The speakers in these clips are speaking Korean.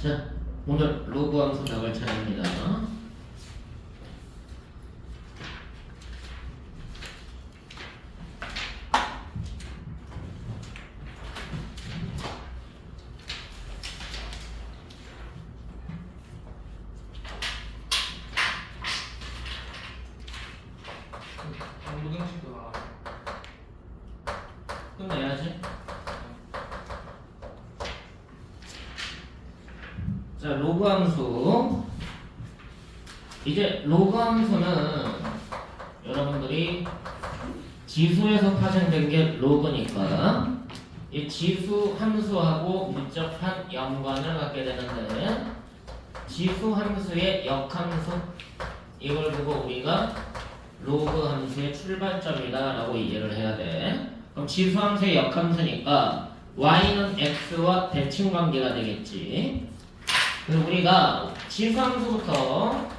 자, 오늘 로그 함수 나갈 차례입니다. 무등식도 나와요. 끝내야지. 자, 로그 함수. 이제 로그 함수는 여러분들이 지수에서 파생된 게 로그니까 이 지수 함수하고 밀접한 연관을 갖게 되는데, 지수 함수의 역함수, 이걸 보고 우리가 로그 함수의 출발점이다 라고 이해를 해야 돼. 그럼 지수 함수의 역함수니까 y는 x와 대칭 관계가 되겠지. 그래서 우리가 지수 함수부터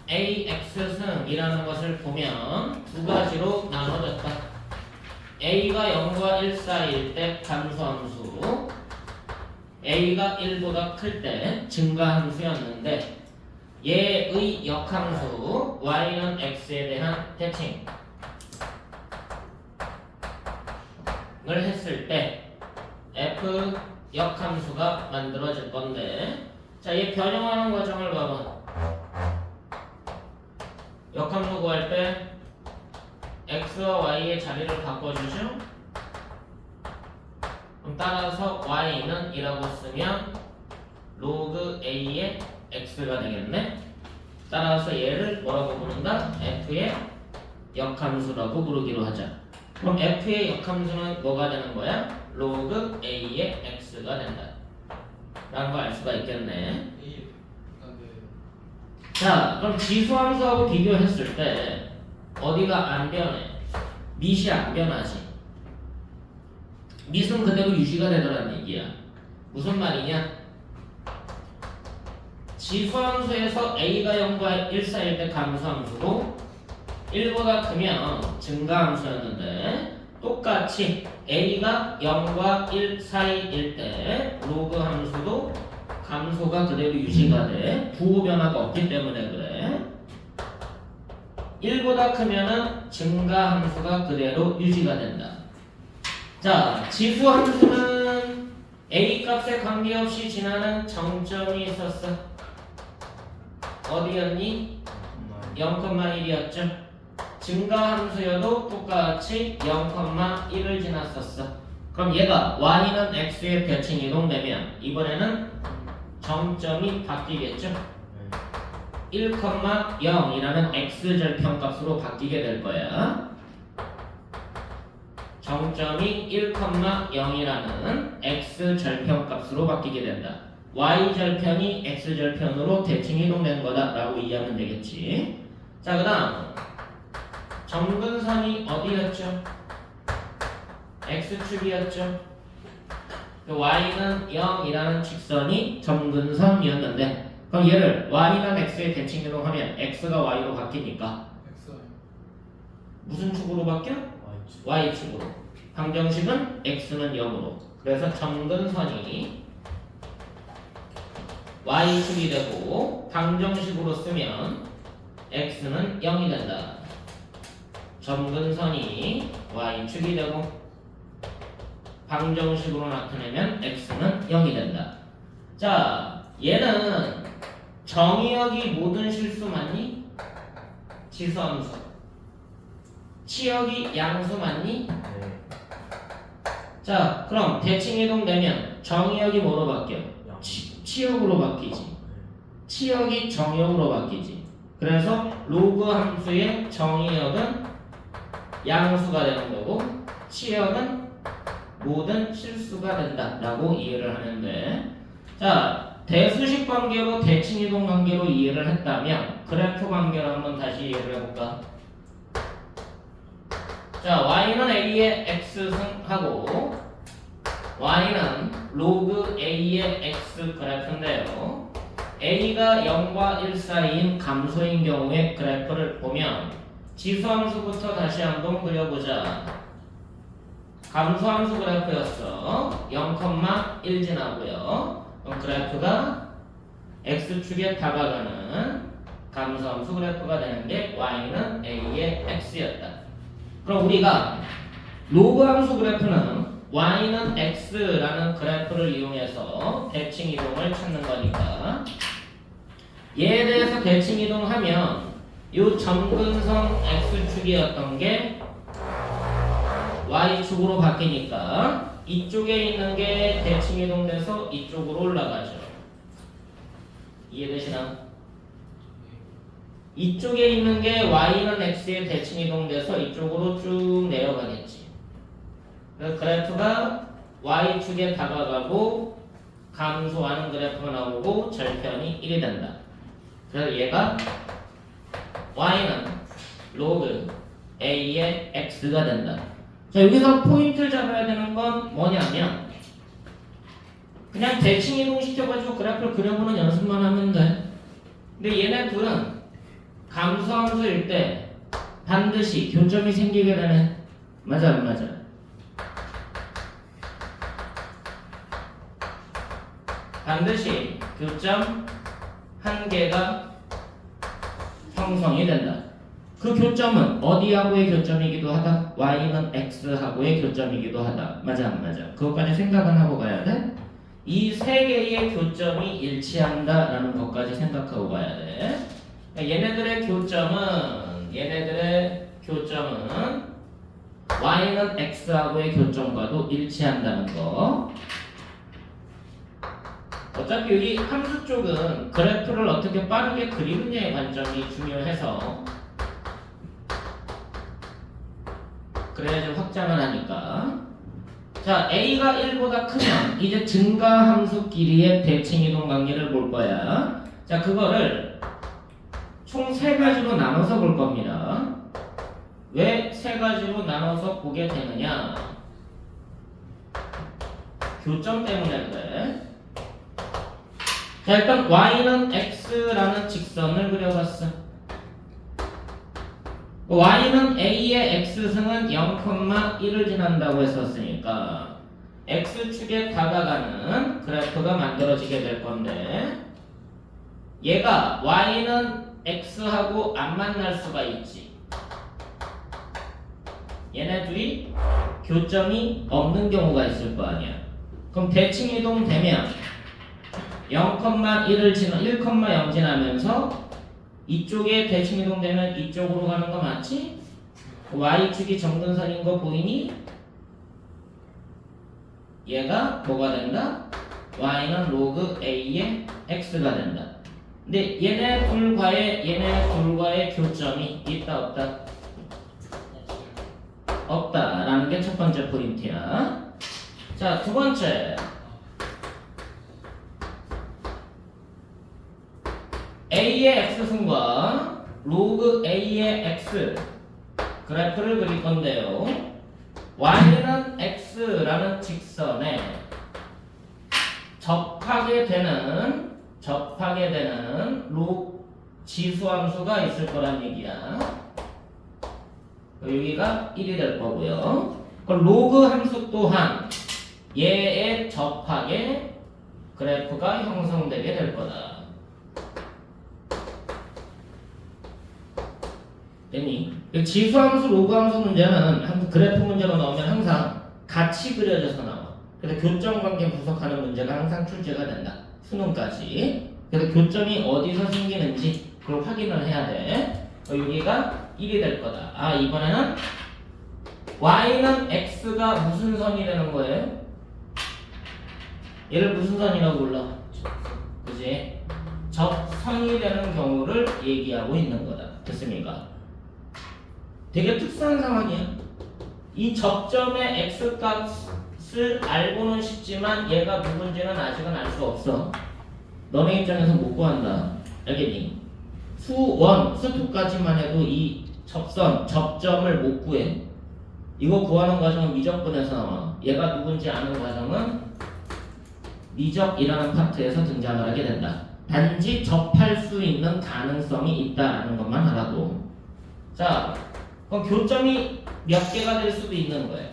ax승이라는 것을 보면 두 가지로 나눠졌다. a가 0과 1 사이일 때 감소함수, a가 1보다 클 때 증가함수였는데, 얘의 역함수 y는 x에 대한 대칭을 했을 때 f 역함수가 만들어질 건데, 자, 얘 변형하는 과정을 봐봐. 역함수 구할 때 x와 y의 자리를 바꿔주죠. 그럼 따라서 y는 이라고 쓰면 로그 a의 x가 되겠네. 따라서 얘를 뭐라고 부른다? f의 역함수라고 부르기로 하자. 그럼 f의 역함수는 뭐가 되는 거야? 로그 a의 x가 된다 라는 거 알 수가 있겠네. 자, 그럼 지수함수하고 비교했을 때 어디가 안 변해? 밑이 안 변하지. 밑은 그대로 유지가 되더란 얘기야. 무슨 말이냐? 지수함수에서 a가 0과 1 사이일 때 감소함수고 1보다 크면 증가함수였는데, 똑같이 a가 0과 1 사이일 때 로그 함수도 감소가 그대로 유지가 돼. 부호 변화가 없기 때문에 그래. 1보다 크면은 증가함수가 그대로 유지가 된다. 자, 지수함수는 a 값에 관계없이 지나는 정점이 있었어. 어디였니? 0,1이었죠. 증가함수여도 똑같이 0,1을 지났었어. 그럼 얘가 y는 x의 대칭 이동되면 이번에는 정점이 바뀌겠죠. 1,0이라는 x절편값으로 바뀌게 될 거야. 정점이 1,0이라는 x절편값으로 바뀌게 된다. y절편이 x절편으로 대칭 이동된 거다라고 이해하면 되겠지. 자, 그 다음 점근선이 어디였죠? x축이었죠. y는 0이라는 직선이 점근선이었는데, 그럼 얘를 y는 x에 대칭 이동하면 x가 y로 바뀌니까 무슨 축으로 바뀌어? y축으로. 방정식은 x는 0으로. 그래서 점근선이 y축이 되고 방정식으로 쓰면 x는 0이 된다. 점근선이 y축이 되고 방정식으로 나타내면 x는 0이 된다. 자, 얘는 정의역이 모든 실수 맞니? 지수함수. 치역이 양수 맞니? 자, 그럼 대칭 이동되면 정의역이 뭐로 바뀌어? 치역으로 바뀌지. 치역이 정의역으로 바뀌지. 그래서 로그 함수의 정의역은 양수가 되는 거고, 치역은 모든 실수가 된다 라고 이해를 하는데, 자, 대수식 관계로 대칭 이동 관계로 이해를 했다면 그래프 관계로 한번 다시 이해를 해볼까? 자, y는 a의 x승하고 y는 로그 a의 x 그래프인데요, a가 0과 1 사이인 감소인 경우의 그래프를 보면 지수함수부터 다시 한번 그려보자. 감소함수 그래프였어. 0,1 지나고요. 그럼 그래프가 x축에 다가가는 감소함수 그래프가 되는 게 y는 a의 x였다. 그럼 우리가 로그 함수 그래프는 y는 x라는 그래프를 이용해서 대칭 이동을 찾는 거니까 얘에 대해서 대칭 이동하면 이 점근성 x축이었던 게 y축으로 바뀌니까 이쪽에 있는 게 대칭 이동돼서 이쪽으로 올라가죠. 이해되시나? 이쪽에 있는 게 y는 x에 대칭 이동돼서 이쪽으로 쭉 내려가겠지. 그래서 그래프가 y축에 다가가고 감소하는 그래프가 나오고 절편이 1이 된다. 그래서 얘가 y는 로그 a의 x가 된다. 자, 여기서 포인트를 잡아야 되는 건 뭐냐면 그냥 대칭 이동 시켜가지고 그래프를 그려보는 연습만 하면 돼. 근데 얘네 둘은 감소함수일 때 반드시 교점이 생기게 되네. 맞아 안 맞아? 반드시 교점 한 개가 형성이 된다. 그 교점은 어디하고의 교점이기도 하다? y는 x하고의 교점이기도 하다. 맞아 안 맞아? 그것까지 생각은 하고 가야 돼. 이 세 개의 교점이 일치한다라는 것까지 생각하고 가야 돼. 얘네들의 교점은 y는 x하고의 교점과도 일치한다는 거. 어차피 여기 함수 쪽은 그래프를 어떻게 빠르게 그리느냐의 관점이 중요해서 그래야지 확장을 하니까. 자, a가 1보다 크면 이제 증가 함수 길이의 대칭 이동 관계를 볼 거야. 자, 그거를 총 3가지로 나눠서 볼 겁니다. 왜 3가지로 나눠서 보게 되느냐? 교점 때문에 그래. 자, 일단 y는 x라는 직선을 그려봤어. y는 a의 x승은 0,1을 지난다고 했었으니까 x축에 다가가는 그래프가 만들어지게 될 건데 얘가 y는 x하고 안 만날 수가 있지. 얘네 둘이 교점이 없는 경우가 있을 거 아니야. 그럼 대칭 이동되면 0,1을 지나 1,0 지나면서 이쪽에 대칭 이동되면 이쪽으로 가는 거 맞지? y축이 점근선인 거 보이니? 얘가 뭐가 된다? y는 로그 a의 x가 된다. 근데 얘네 둘과의 교점이 있다 없다? 없다라는 게 첫 번째 포인트야. 자, 두 번째. a의 x승과 로그 a의 x 그래프를 그릴 건데요. y는 x라는 직선에 접하게 되는 지수함수가 있을 거란 얘기야. 여기가 1이 될 거고요. 로그 함수 또한 얘에 접하게 그래프가 형성되게 될 거다. 됐니? 지수함수, 로그함수 문제는 그래프 문제가 나오면 항상 같이 그려져서 나와. 그래서 교점관계 분석하는 문제가 항상 출제가 된다. 수능까지. 그래서 교점이 어디서 생기는지 그걸 확인을 해야 돼. 여기가 1이 될 거다. 아, 이번에는 y는 x가 무슨 선이 되는 거예요? 얘를 무슨 선이라고 불러? 그지? 접선이 되는 경우를 얘기하고 있는 거다. 됐습니까? 되게 특수한 상황이야. 이 접점의 x값을 알고는 싶지만 얘가 누군지는 아직은 알 수 없어. 너네 입장에서 못 구한다. 알겠니? 수1, 수2까지만 해도 이 접점을 못 구해. 이거 구하는 과정은 미적분에서 나와. 얘가 누군지 아는 과정은 미적이라는 파트에서 등장을 하게 된다. 단지 접할 수 있는 가능성이 있다라는 것만 알아도. 자, 그럼 교점이 몇 개가 될 수도 있는 거예요.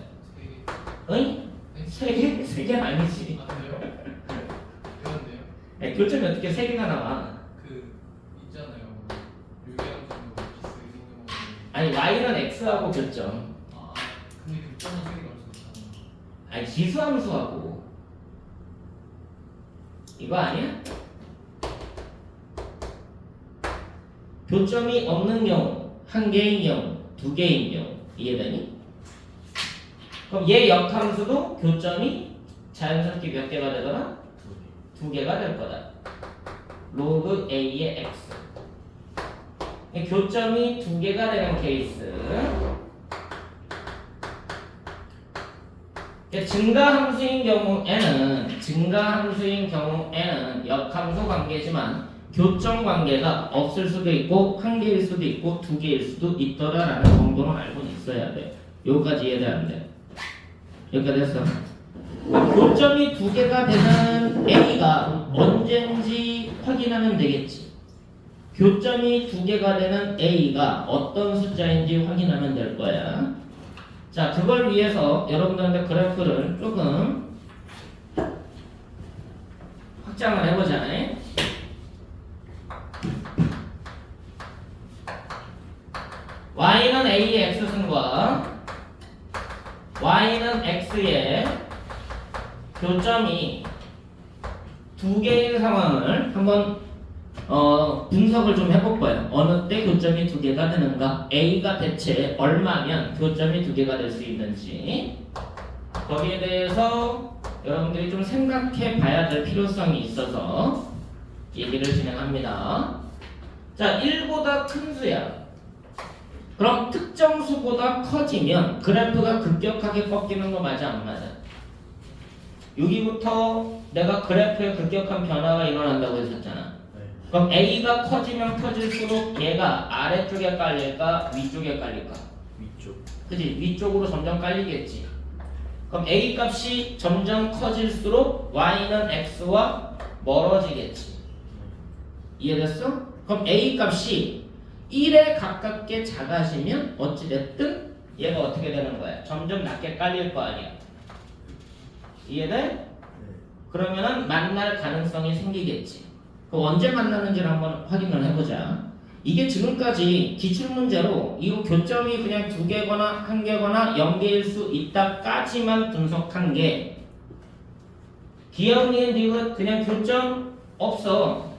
응? 3개? 3개는 아니지. 배웠는데요? 교점이 어떻게 세 개가 나와? 그 있잖아요. 유기함수도 비슷하게 생긴 거. 아니 y는 x하고 교점. 아 근데 교점은 세 개가 할 수 있잖아. 아니 지수함수하고 이거 아니야? 교점이 없는 경우, 한 개인 경우, 두 개인 경우 이해되니? 그럼 얘 역함수도 교점이 자연스럽게 몇 개가 되더라? 두 개가 될 거다. 로그 a의 x. 교점이 두 개가 되는 케이스. 증가함수인 경우에는 역함수 관계지만 교점 관계가 없을 수도 있고 한 개일 수도 있고 두 개일 수도 있더라라는 정도는 알고는 있어야 돼. 여기까지 이해돼 안 돼? 여기까지 됐어. 교점이 두 개가 되는 A가 언젠지 확인하면 되겠지. 교점이 두 개가 되는 A가 어떤 숫자인지 확인하면 될 거야. 자, 그걸 위해서 여러분들한테 그래프를 조금 확장을 해보자. y는 a의 x승과 y는 x의 교점이 두 개인 상황을 한번 분석을 좀 해볼 거예요. 어느 때 교점이 두 개가 되는가? a가 대체 얼마면 교점이 두 개가 될 수 있는지 거기에 대해서 여러분들이 좀 생각해 봐야 될 필요성이 있어서 얘기를 진행합니다. 자, 1보다 큰 수야. 그럼 특정 수보다 커지면 그래프가 급격하게 꺾이는 거 맞아 안 맞아? 여기부터 내가 그래프에 급격한 변화가 일어난다고 했었잖아. 그럼 A가 커지면 커질수록 얘가 아래쪽에 깔릴까 위쪽에 깔릴까? 위쪽. 그치? 위쪽으로 점점 깔리겠지. 그럼 A 값이 점점 커질수록 Y는 X와 멀어지겠지. 이해됐어? 그럼 A 값이 1에 가깝게 작아지면 어찌됐든 얘가 어떻게 되는 거야? 점점 낮게 깔릴 거 아니야. 이해돼? 그러면은 만날 가능성이 생기겠지. 그럼 언제 만나는지를 한번 확인을 해보자. 이게 지금까지 기출문제로 이 교점이 그냥 두 개거나 한 개거나 0개일 수 있다까지만 분석한 게 기억니은 디귿 그냥 교점 없어.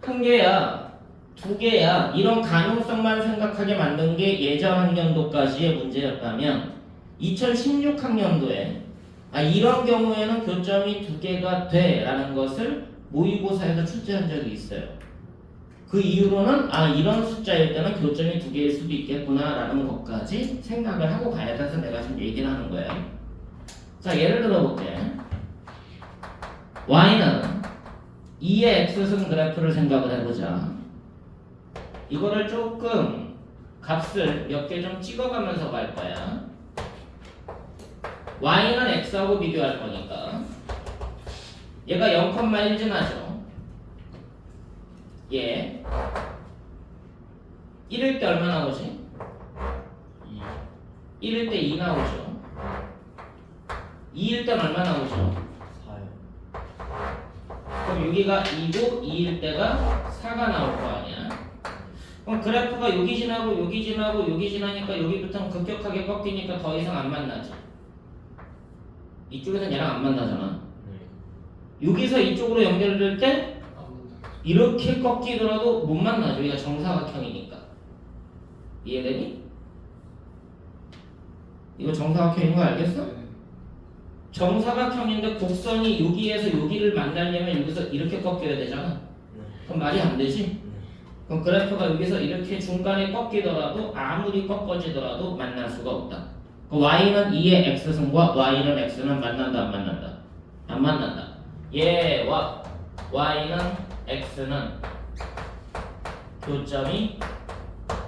한 개야. 두 개야. 이런 가능성만 생각하게 만든 게 예전 학년도까지의 문제였다면 2016학년도에 이런 경우에는 교점이 두 개가 돼 라는 것을 모의고사에서 출제한 적이 있어요. 그 이후로는 이런 숫자일 때는 교점이 두 개일 수도 있겠구나 라는 것까지 생각을 하고 가야 돼서 내가 지금 얘기를 하는 거예요. 자, 예를 들어볼게. y는 2의 x승 그래프를 생각을 해보자. 이거를 조금 값을 몇 개 좀 찍어가면서 갈 거야. y는 x하고 비교할 거니까 얘가 0,1 지나죠. 얘 1일 때 얼마 나오지? 1일 때 2 나오죠. 2일 때는 얼마 나오죠? 4요. 그럼 여기가 2고 2일 때가 4가 나올 거 아니야. 그럼 그래프가 여기 지나고 여기 지나고 여기 지나니까 여기부터는 급격하게 꺾이니까 더 이상 안 만나죠. 이쪽에서는 얘랑 안 만나잖아. 여기서 이쪽으로 연결될 때 이렇게 꺾이더라도 못 만나죠. 여기가 정사각형이니까. 이해되니? 이거 정사각형인 거 알겠어? 정사각형인데 곡선이 여기에서 여기를 만나려면 여기서 이렇게 꺾여야 되잖아. 그럼 말이 안 되지? 그럼 그래프가 여기서 이렇게 중간에 꺾이더라도 아무리 꺾어지더라도 만날 수가 없다. y는 2의 x승과 y는 x는 만난다 안 만난다? 안 만난다. 얘와 y는 x는 교점이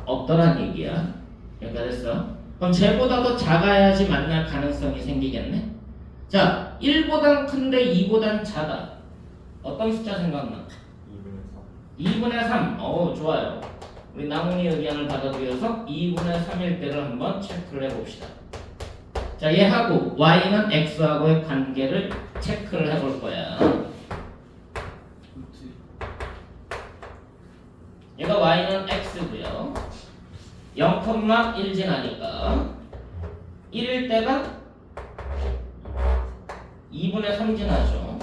없더란 얘기야. 여기가 됐어. 그럼 쟤보다 더 작아야지 만날 가능성이 생기겠네. 자, 1보단 큰데 2보단 작아. 어떤 숫자 생각나? 2분의 3. 좋아요. 우리 나문이 의견을 받아들여서 2분의 3일 때를 한번 체크를 해봅시다. 자, 얘하고 y는 x하고의 관계를 체크를 해볼 거야. 얘가 y는 x고요. 0,1 지나니까 1일 때가 2분의 3 지나죠.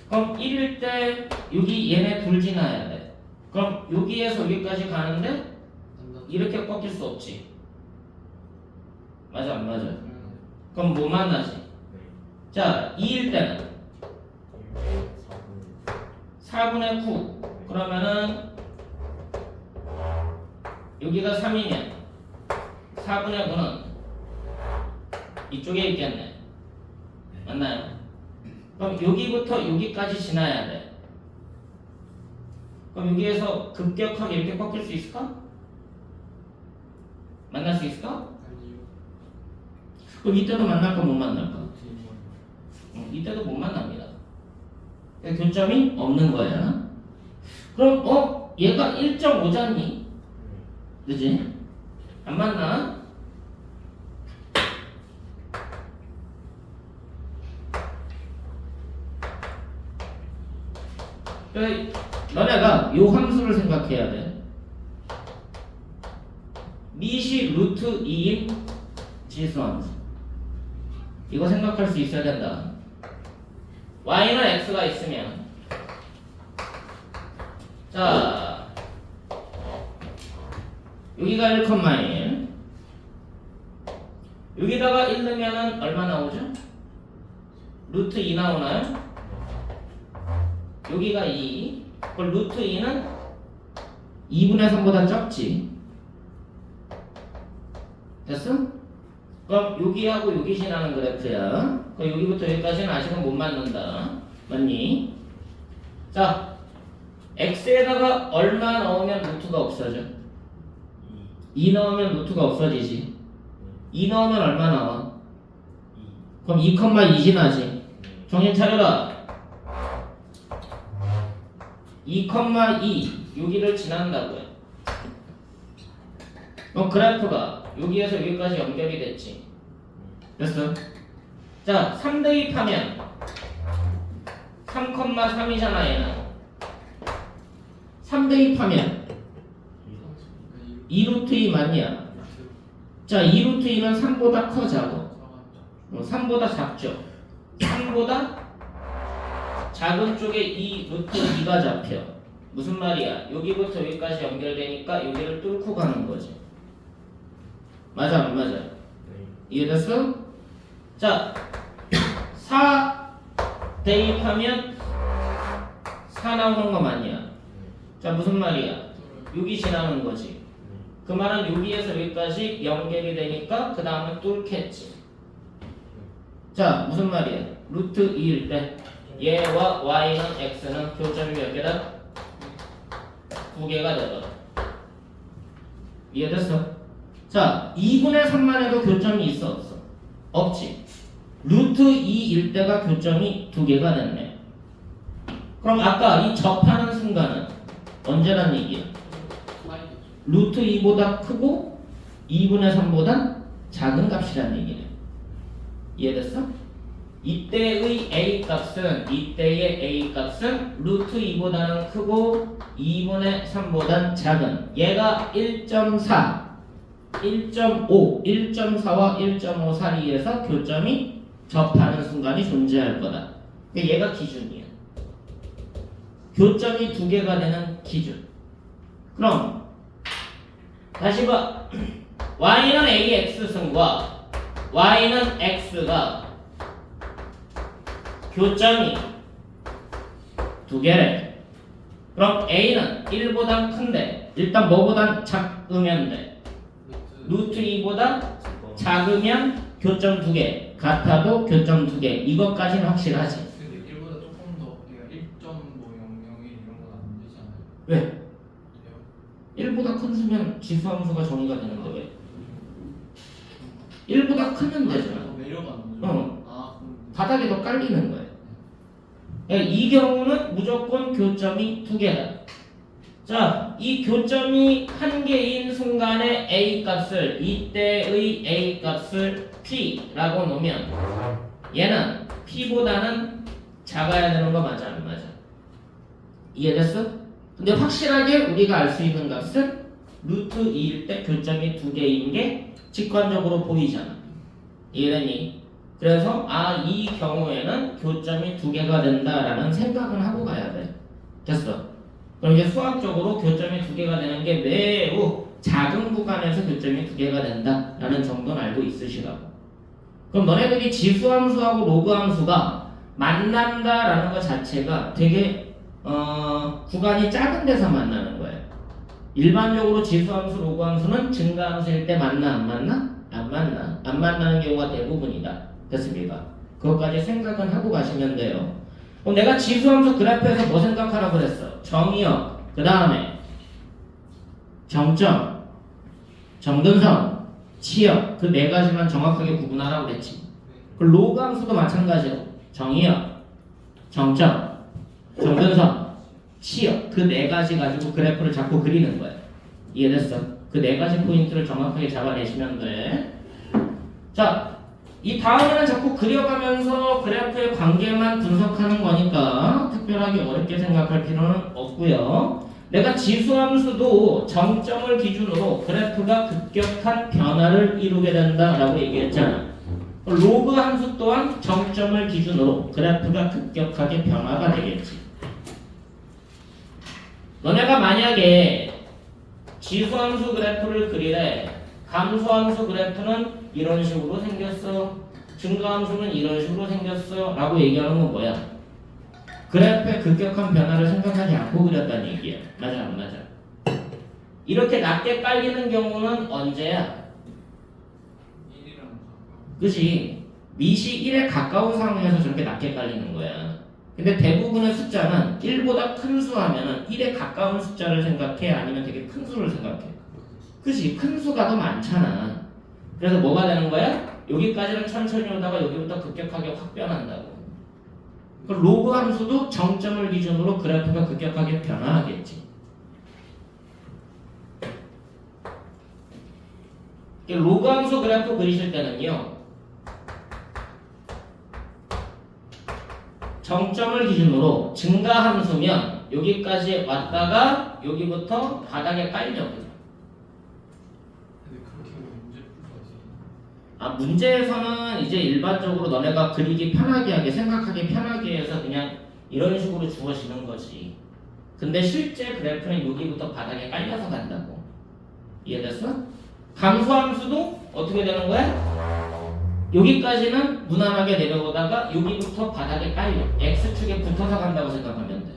그럼 1일 때 여기 얘네 둘 지나야 돼. 그럼 여기에서 여기까지 가는데 이렇게 꺾일 수 없지. 맞아 안 맞아? 그럼 뭐 만나지? 자 2일 때는 4분의 9 그러면은 여기가 3이면 4분의 9는 이쪽에 있겠네. 맞나요? 그럼 여기부터 여기까지 지나야 돼. 그럼 여기에서 급격하게 이렇게 꺾일 수 있을까? 만날 수 있을까? 아니요. 그럼 이때도 만날까 못 만날까? 이때도 못 만납니다. 교점이 없는 거야. 그럼 얘가 1.5잖니? 그지? 안 맞나? 너네가 요 함수를 생각해야 돼. 미시 루트 2인 지수함수. 이거 생각할 수 있어야 된다. y는 x가 있으면 자 여기가 1,1 여기다가 1 넣으면 얼마 나오죠? 루트 2 나오나요? 여기가 2 그럼 루트 2는 2분의 3보다 적지. 됐어? 그럼 여기하고 여기 지나는 그래프야. 그럼 여기부터 여기까지는 아직은 못 맞는다. 맞니? 자, x에다가 얼마 넣으면 루트가 없어져? 2 넣으면 루트가 없어지지. 2 넣으면 얼마 나와? 그럼 2,2 지나지. 정신 차려라. 2,2 여기를 지난다고요. 그래프가 여기에서 여기까지 연결이 됐지. 됐어? 자, 3 대입하면 3,3이잖아 얘는. 3 대입하면 2루트 2 맞냐? 자, 2루트 2는 3보다 커 작아? 3보다 작죠. 3보다 작은 쪽에 이 루트 2가 잡혀. 무슨 말이야? 여기부터 여기까지 연결되니까 여기를 뚫고 가는 거지. 맞아 안 맞아? 이해됐어? 자, 4 대입하면 4 나오는 거 맞냐? 자, 무슨 말이야? 여기 지나는 거지. 그 말은 여기에서 여기까지 연결이 되니까 그 다음은 뚫겠지. 자, 무슨 말이야? 루트 2일 때 얘와 y는 x는 교점이 몇 개다? 2개가 되거든. 이해됐어? 자, 2분의 3만 해도 교점이 있어 없어? 없지. 루트 2일 때가 교점이 2개가 됐네. 그럼 아까 이 접하는 순간은 언제란 얘기야? 루트 2보다 크고 2분의 3보다 작은 값이란 얘기네. 이해됐어? 이때의 a 값은 이때의 a 값은 루트 2보다는 크고 2분의 3보단 작은 얘가 1.4 1.5, 1.4와 1.5 사이에서 교점이 접하는 순간이 존재할 거다. 얘가 기준이야. 교점이 2개가 되는 기준. 그럼 다시 봐. y는 ax 승과 y는 x가 교점이 2개래. 그럼 a는 1보다 큰데 일단 뭐보단 작으면 돼? 루트 2보다 작으면 교점 2개, 같아도 교점 2개. 이것까지는 확실하지. 근데 1보다 조금 더 그러니까 1.500 이런 건 안 되지 않아요? 왜? 이래요? 1보다 큰 수면 지수함수가 정의가 되는데 왜? 1보다 크면 되잖아. 더 내려가는 거죠? 어. 아, 그럼 바닥에 더 깔리는 거야. 그러니까 이 경우는 무조건 교점이 2개다. 자, 이 교점이 한 개인 순간의 a 값을 이때의 a 값을 p라고 놓으면 얘는 p보다는 작아야 되는 거 맞아 안 맞아? 이해됐어? 근데 확실하게 우리가 알 수 있는 값은 루트 2일 때 교점이 2개인 게 직관적으로 보이잖아. 이해되니? 그래서 이 경우에는 교점이 2개가 된다라는 생각은 하고 가야 돼. 됐어. 그럼 이제 수학적으로 교점이 2개가 되는 게 매우 작은 구간에서 교점이 2개가 된다라는 정도는 알고 있으시라고. 그럼 너네들이 지수함수하고 로그함수가 만난다라는 것 자체가 되게 구간이 작은 데서 만나는 거예요. 일반적으로 지수함수, 로그함수는 증가함수일 때 만나 안 만나? 안 만나. 안 만나는 경우가 대부분이다. 됐습니까? 그것까지 생각은 하고 가시면 돼요. 그럼 내가 지수함수 그래프에서 뭐 생각하라고 그랬어? 정의역, 그 다음에 정점, 점근선, 치역 그 네 가지만 정확하게 구분하라고 그랬지. 그 로그 함수도 마찬가지로 정의역, 정점, 점근선, 치역 그 네 가지 가지고 그래프를 자꾸 그리는 거야. 이해됐어? 그 네 가지 포인트를 정확하게 잡아내시면 돼. 자, 이 다음에는 자꾸 그려가면서 그래프의 관계만 분석하는 거니까 특별하게 어렵게 생각할 필요는 없고요. 내가 지수함수도 정점을 기준으로 그래프가 급격한 변화를 이루게 된다라고 얘기했잖아. 로그 함수 또한 정점을 기준으로 그래프가 급격하게 변화가 되겠지. 너네가 만약에 지수함수 그래프를 그리래 감소함수 그래프는 이런 식으로 생겼어, 증가함수는 이런 식으로 생겼어 라고 얘기하는 건 뭐야? 그래프의 급격한 변화를 생각하지 않고 그렸다는 얘기야. 맞아 안 맞아? 이렇게 낮게 깔리는 경우는 언제야? 1이랑 가까워. 그치? 밑이 1에 가까운 상황에서 저렇게 낮게 깔리는 거야. 근데 대부분의 숫자는 1보다 큰 수 하면은 1에 가까운 숫자를 생각해? 아니면 되게 큰 수를 생각해? 그치? 큰 수가 더 많잖아. 그래서 뭐가 되는 거야? 여기까지는 천천히 오다가 여기부터 급격하게 확 변한다고. 그 로그 함수도 정점을 기준으로 그래프가 급격하게 변화하겠지. 로그 함수 그래프 그리실 때는요, 정점을 기준으로 증가함수면 여기까지 왔다가 여기부터 바닥에 깔려. 근데 그렇게 하면 문제 풀어야지. 문제에서는 이제 일반적으로 너네가 그리기 편하게 하게 생각하기 편하게 해서 그냥 이런 식으로 주어지는 거지. 근데 실제 그래프는 여기부터 바닥에 깔려서 간다고. 이해됐어? 감소함수도 어떻게 되는 거야? 여기까지는 무난하게 내려오다가 여기부터 바닥에 깔려. X축에 붙어서 간다고 생각하면 돼.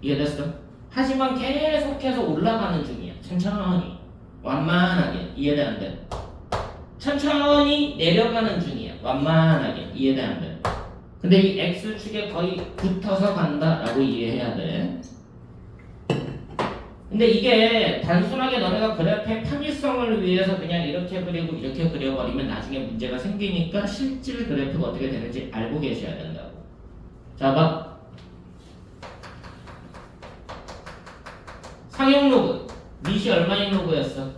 이해됐어? 하지만 계속해서 올라가는 중이야. 천천히. 완만하게. 이해돼 안 돼? 천천히 내려가는 중이야. 완만하게. 이해돼 안 돼? 근데 이 X축에 거의 붙어서 간다라고 이해해야 돼. 근데 이게 단순하게 너네가 그래프의 편의성을 위해서 그냥 이렇게 그리고 이렇게 그려버리면 나중에 문제가 생기니까 실질 그래프가 어떻게 되는지 알고 계셔야 된다고. 자, 봐. 상용 로그. 밑이 얼마인 로그였어?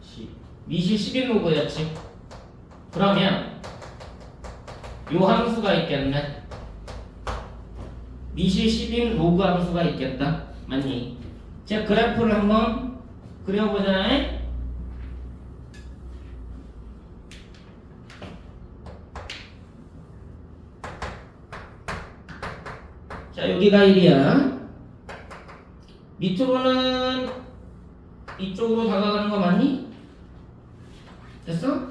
10. 밑이 10인 로그였지. 그러면 요 함수가 있겠네. 밑이 10인 로그 함수가 있겠다. 맞니? 제 그래프를 한번 그려보자. 자, 여기가 1이야. 밑으로는 이쪽으로 다가가는 거 맞니? 됐어?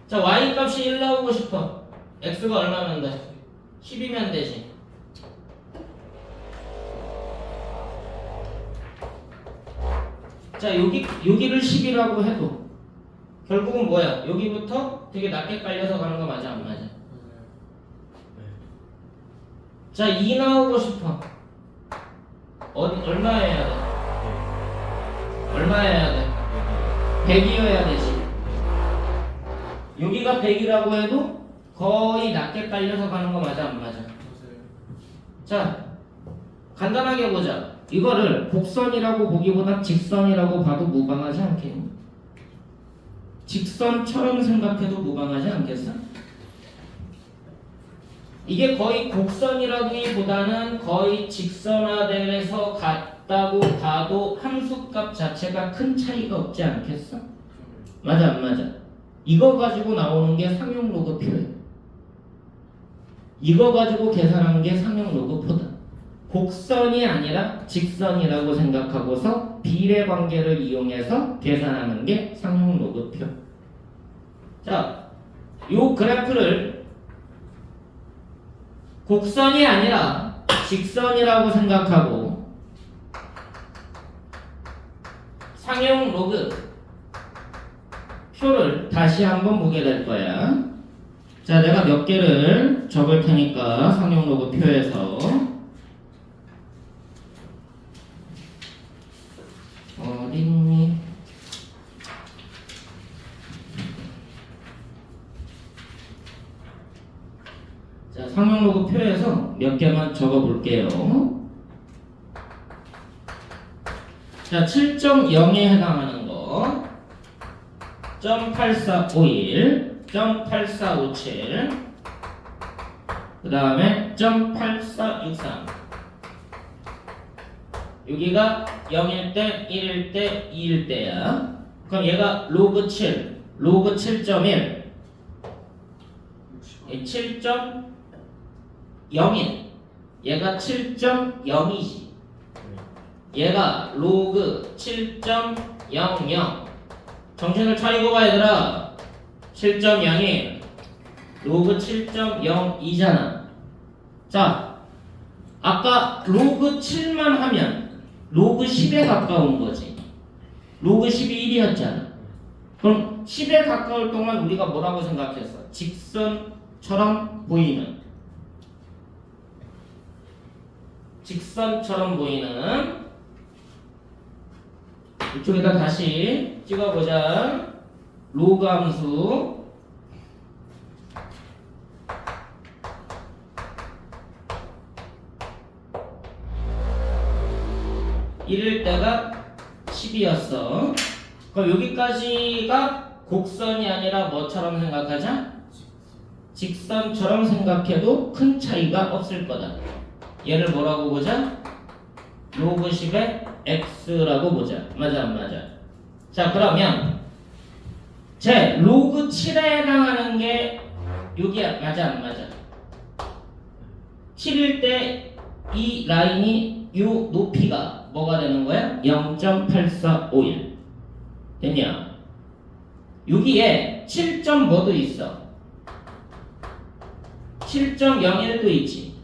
자, y 값이 1 나오고 싶어. x가 얼마면 돼? 10이면 되지. 자, 여기를 10이라고 해도 결국은 뭐야? 여기부터 되게 낮게 깔려서 가는 거 맞아 안 맞아? 자, 2 나오고 싶어. 얼마 해야 돼? 얼마 해야 돼? 100이어야 되지. 여기가 100이라고 해도 거의 낮게 깔려서 가는 거 맞아 안 맞아? 자, 간단하게 보자. 이거를 곡선이라고 보기보다 직선이라고 봐도 무방하지 않겠니? 직선처럼 생각해도 무방하지 않겠어? 이게 거의 곡선이라기보다는 거의 직선화돼서 같다고 봐도 함수값 자체가 큰 차이가 없지 않겠어? 맞아 안 맞아? 이거 가지고 나오는 게 상용 로그 표예요. 이거 가지고 계산하는 게 상용 로그 표다. 곡선이 아니라 직선이라고 생각하고서 비례 관계를 이용해서 계산하는 게 상용 로그 표. 자, 요 그래프를 곡선이 아니라 직선이라고 생각하고 상용 로그 표를 다시 한번 보게 될 거야. 자, 내가 몇 개를 적을 테니까 상용 로그 표에서 어딨니? 자, 상용 로그 표에서 몇 개만 적어 볼게요. 자, 7.0에 해당하는 거 0.8451, 0.8457, 그 다음에 0.8463. 여기가 0일 때, 1일 때, 2일 때야. 그럼 얘가 로그 7, 로그 7.1, 7.01. 얘가 7.0이지. 얘가 로그 7.00. 정신을 차리고 가 얘들아. 7.0이 로그 7.02잖아. 자, 아까 로그 7만 하면 로그 10에 가까운 거지. 로그 10이 1이었잖아. 그럼 10에 가까울 동안 우리가 뭐라고 생각했어? 직선처럼 보이는, 직선처럼 보이는. 이쪽에다 다시 찍어보자. 로그 함수 1일 때가 10이었어. 그럼 여기까지가 곡선이 아니라 뭐처럼 생각하자? 직선처럼 생각해도 큰 차이가 없을 거다. 얘를 뭐라고 보자? 로그 10의 x라고 보자. 맞아 안 맞아? 자, 그러면 제 로그 7에 해당하는 게 여기야. 맞아 안 맞아? 7일 때 이 라인이 요 높이가 뭐가 되는 거야? 0.8451 됐냐? 여기에 7점 뭐도 있어? 7.01도 있지.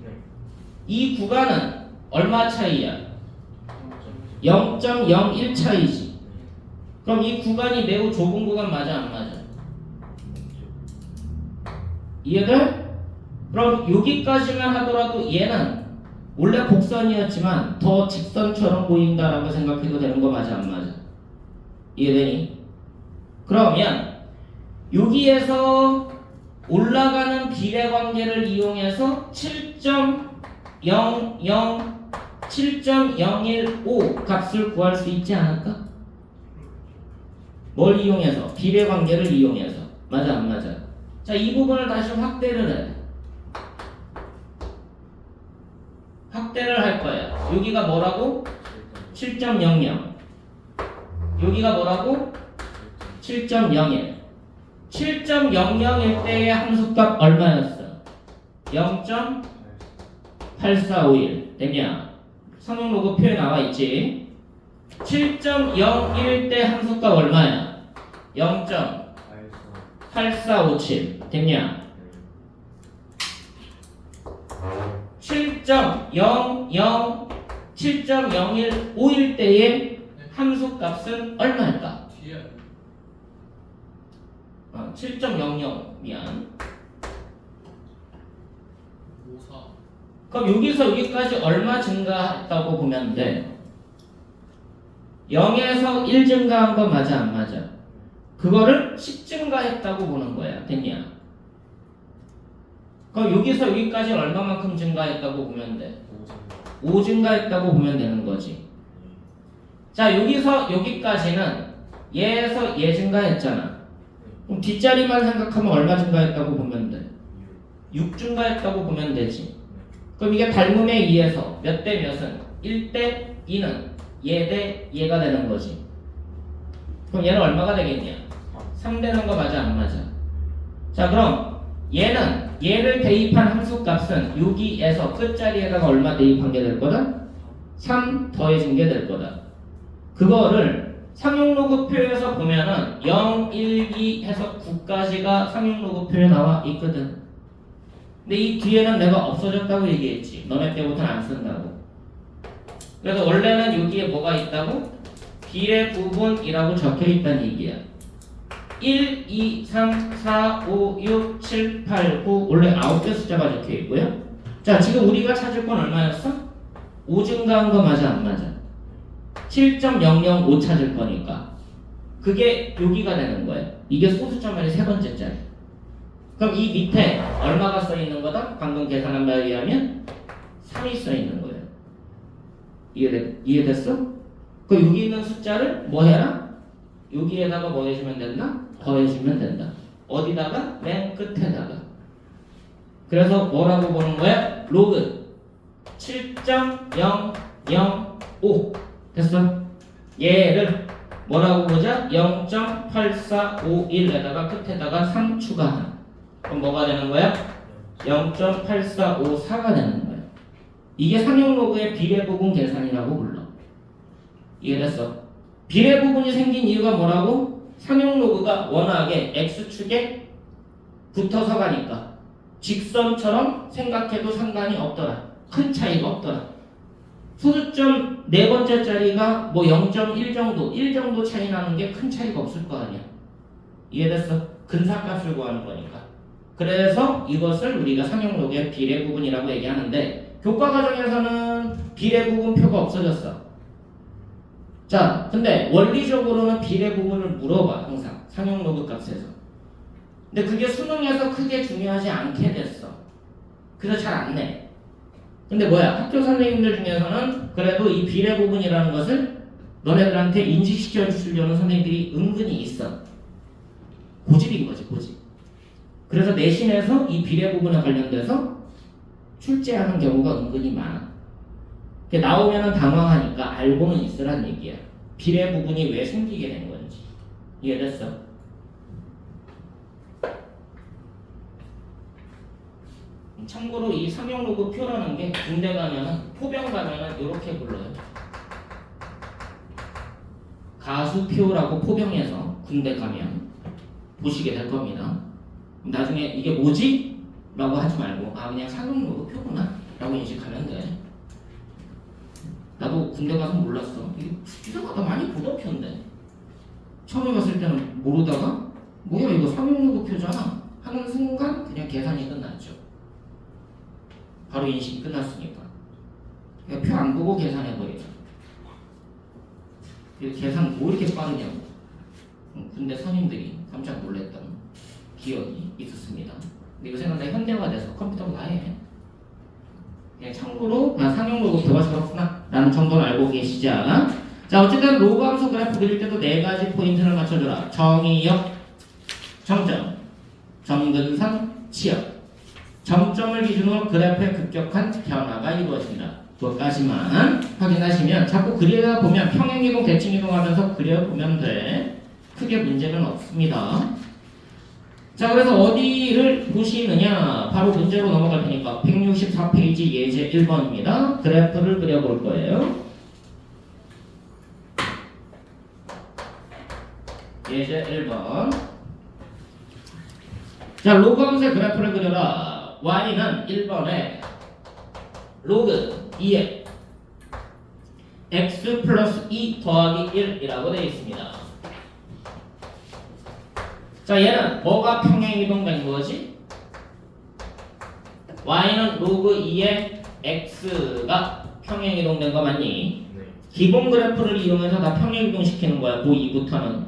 이 구간은 얼마 차이야? 0.01 차이지. 그럼 이 구간이 매우 좁은 구간 맞아 안 맞아? 이해돼? 그럼 여기까지만 하더라도 얘는 원래 곡선이었지만 더 직선처럼 보인다라고 생각해도 되는 거 맞아 안 맞아? 이해되니? 그러면 여기에서 올라가는 비례 관계를 이용해서 7.017.015 값을 구할 수 있지 않을까? 뭘 이용해서? 비례 관계를 이용해서. 맞아 안 맞아? 자, 이 부분을 다시 확대를 해. 확대를 할 거야. 여기가 뭐라고? 7.00. 여기가 뭐라고? 7.01. 7.00일 때의 함수값 얼마였어? 0.8451 됐냐? 성용 로그 표에 나와 있지. 7.01 때 함수값 얼마야? 0.8457 됐냐? 7.0151 때의 함수값은 얼마일까? 뒤에 7.00 미안. 54. 그럼 여기서 여기까지 얼마 증가했다고 보면 돼? 0에서 1 증가한 거 맞아 안 맞아? 그거를 10 증가했다고 보는 거야. 됐냐? 그럼 여기서 여기까지 얼마만큼 증가했다고 보면 돼? 5 증가했다고 보면 되는 거지. 자, 여기서 여기까지는 얘에서 얘 증가했잖아. 그럼 뒷자리만 생각하면 얼마 증가했다고 보면 돼? 6증가했다고 보면 되지. 그럼 이게 닮음에 의해서 몇 대 몇은 1대 2는 얘 대 얘가 되는 거지. 그럼 얘는 얼마가 되겠냐? 3 되는 거 맞아 안 맞아? 자 그럼 얘는 얘를 대입한 함수 값은 여기에서 끝자리에다가 얼마 대입한 게 될 거다? 3 더해진 게 될 거다. 그거를 상용로그표에서 보면은 0, 1, 2 해서 9까지가 상용로그표에 나와 있거든. 근데 이 뒤에는 내가 없어졌다고 얘기했지. 너네 때부터는 안 쓴다고. 그래서 원래는 여기에 뭐가 있다고? 비례 부분이라고 적혀 있다는 얘기야. 1, 2, 3, 4, 5, 6, 7, 8, 9 원래 9개 숫자가 적혀 있고요. 자 지금 우리가 찾을 건 얼마였어? 5 증가한 거 맞아 안 맞아? 7.005 찾을 거니까 그게 여기가 되는 거예요. 이게 소수점의 세 번째 자리. 그럼 이 밑에 얼마가 써 있는 거다? 방금 계산한 바에 의하면 3이 써 있는 거예요. 이해됐어? 그럼 여기 있는 숫자를 뭐 해라? 여기에다가 뭐 해주면 된다? 더해주면 된다. 어디다가? 맨 끝에다가. 그래서 뭐라고 보는 거야? 로그 7.005 됐어? 얘를 뭐라고 보자? 0.8451에다가 끝에다가 3 추가한. 그럼 뭐가 되는 거야? 0.8454가 되는 거야. 이게 상용로그의 비례부분 계산이라고 불러. 이해됐어? 비례부분이 생긴 이유가 뭐라고? 상용로그가 워낙에 x축에 붙어서 가니까 직선처럼 생각해도 상관이 없더라. 큰 차이가 없더라. 소수점 네 번째 자리가 뭐 0.1 정도, 1 정도 차이 나는 게 큰 차이가 없을 거 아니야. 이해됐어? 근사값을 구하는 거니까. 그래서 이것을 우리가 상용로그의 비례부분이라고 얘기하는데 교과과정에서는 비례부분표가 없어졌어. 자, 근데 원리적으로는 비례부분을 물어봐 항상 상용로그 값에서. 근데 그게 수능에서 크게 중요하지 않게 됐어. 그래서 잘 안 내. 근데 뭐야? 학교 선생님들 중에서는 그래도 이 비례부분이라는 것을 너네들한테 인식시켜 주려는 선생님들이 은근히 있어. 고집인 거지, 고집. 그래서 내신에서 이 비례부분에 관련돼서 출제하는 경우가 은근히 많아. 나오면은 당황하니까 알고는 있으란 얘기야. 비례부분이 왜 생기게 된 건지. 이해됐어? 참고로 이 상용로그 표라는 게 군대 가면은 포병 가면은 이렇게 불러요. 가수표라고 포병에서 군대 가면 보시게 될 겁니다. 나중에 이게 뭐지? 라고 하지 말고 아 그냥 상용로그 표구나 라고 인식하면 돼. 나도 군대 가서 몰랐어. 이게 이상하다 많이 보던 표인데 처음에 봤을 때는 모르다가 뭐야 이거 상용로그 표잖아 하는 순간 그냥 계산이 끝났죠. 바로 인식이 끝났으니까 표 안 보고 계산해버리자. 계산 뭐 이렇게 빠르냐고 군대 선임들이 깜짝 놀랐던 기억이 있었습니다. 근데 요새는 다 현대화돼서 컴퓨터가 다 해. 그냥 참고로 상용로그 표가 저렇구나 라는 정도는 알고 계시자. 자 어쨌든 로그 함수 그래프 그릴 때도 네 가지 포인트를 맞춰줘라. 정의역, 정점, 점근상, 치역. 점점을 기준으로 그래프의 급격한 변화가 이루어진다. 그것까지만 확인하시면 자꾸 그리다 보면 평행이동, 대칭이동하면서 그려보면 돼. 크게 문제는 없습니다. 자 그래서 어디를 보시느냐 바로 문제로 넘어갈 테니까 164페이지 예제 1번입니다. 그래프를 그려볼 거예요. 예제 1번. 자 로그 함수의 그래프를 그려라. y는 1번에 로그 2에 x 플러스 2 더하기 1이라고 되어 있습니다. 자 얘는 뭐가 평행이동된 거지? y는 로그 2에 x가 평행이동된 거 맞니? 네. 기본 그래프를 이용해서 다 평행이동시키는 거야. 고2부터는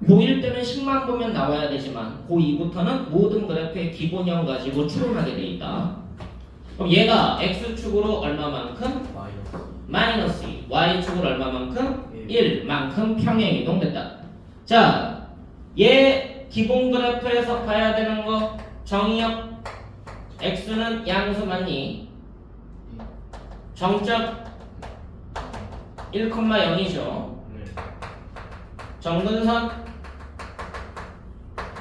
고1 때는 10만 보면 나와야 되지만 고2부터는 모든 그래프의 기본형 가지고 추론하게 돼 있다. 그럼 얘가 x축으로 얼마만큼? 마이너스 2, y축으로 얼마만큼? 1만큼 평행이동됐다. 자, 얘 기본 그래프에서 봐야 되는 거 정의역 x는 양수 맞니? 정적 1,0이죠. 네. 정근선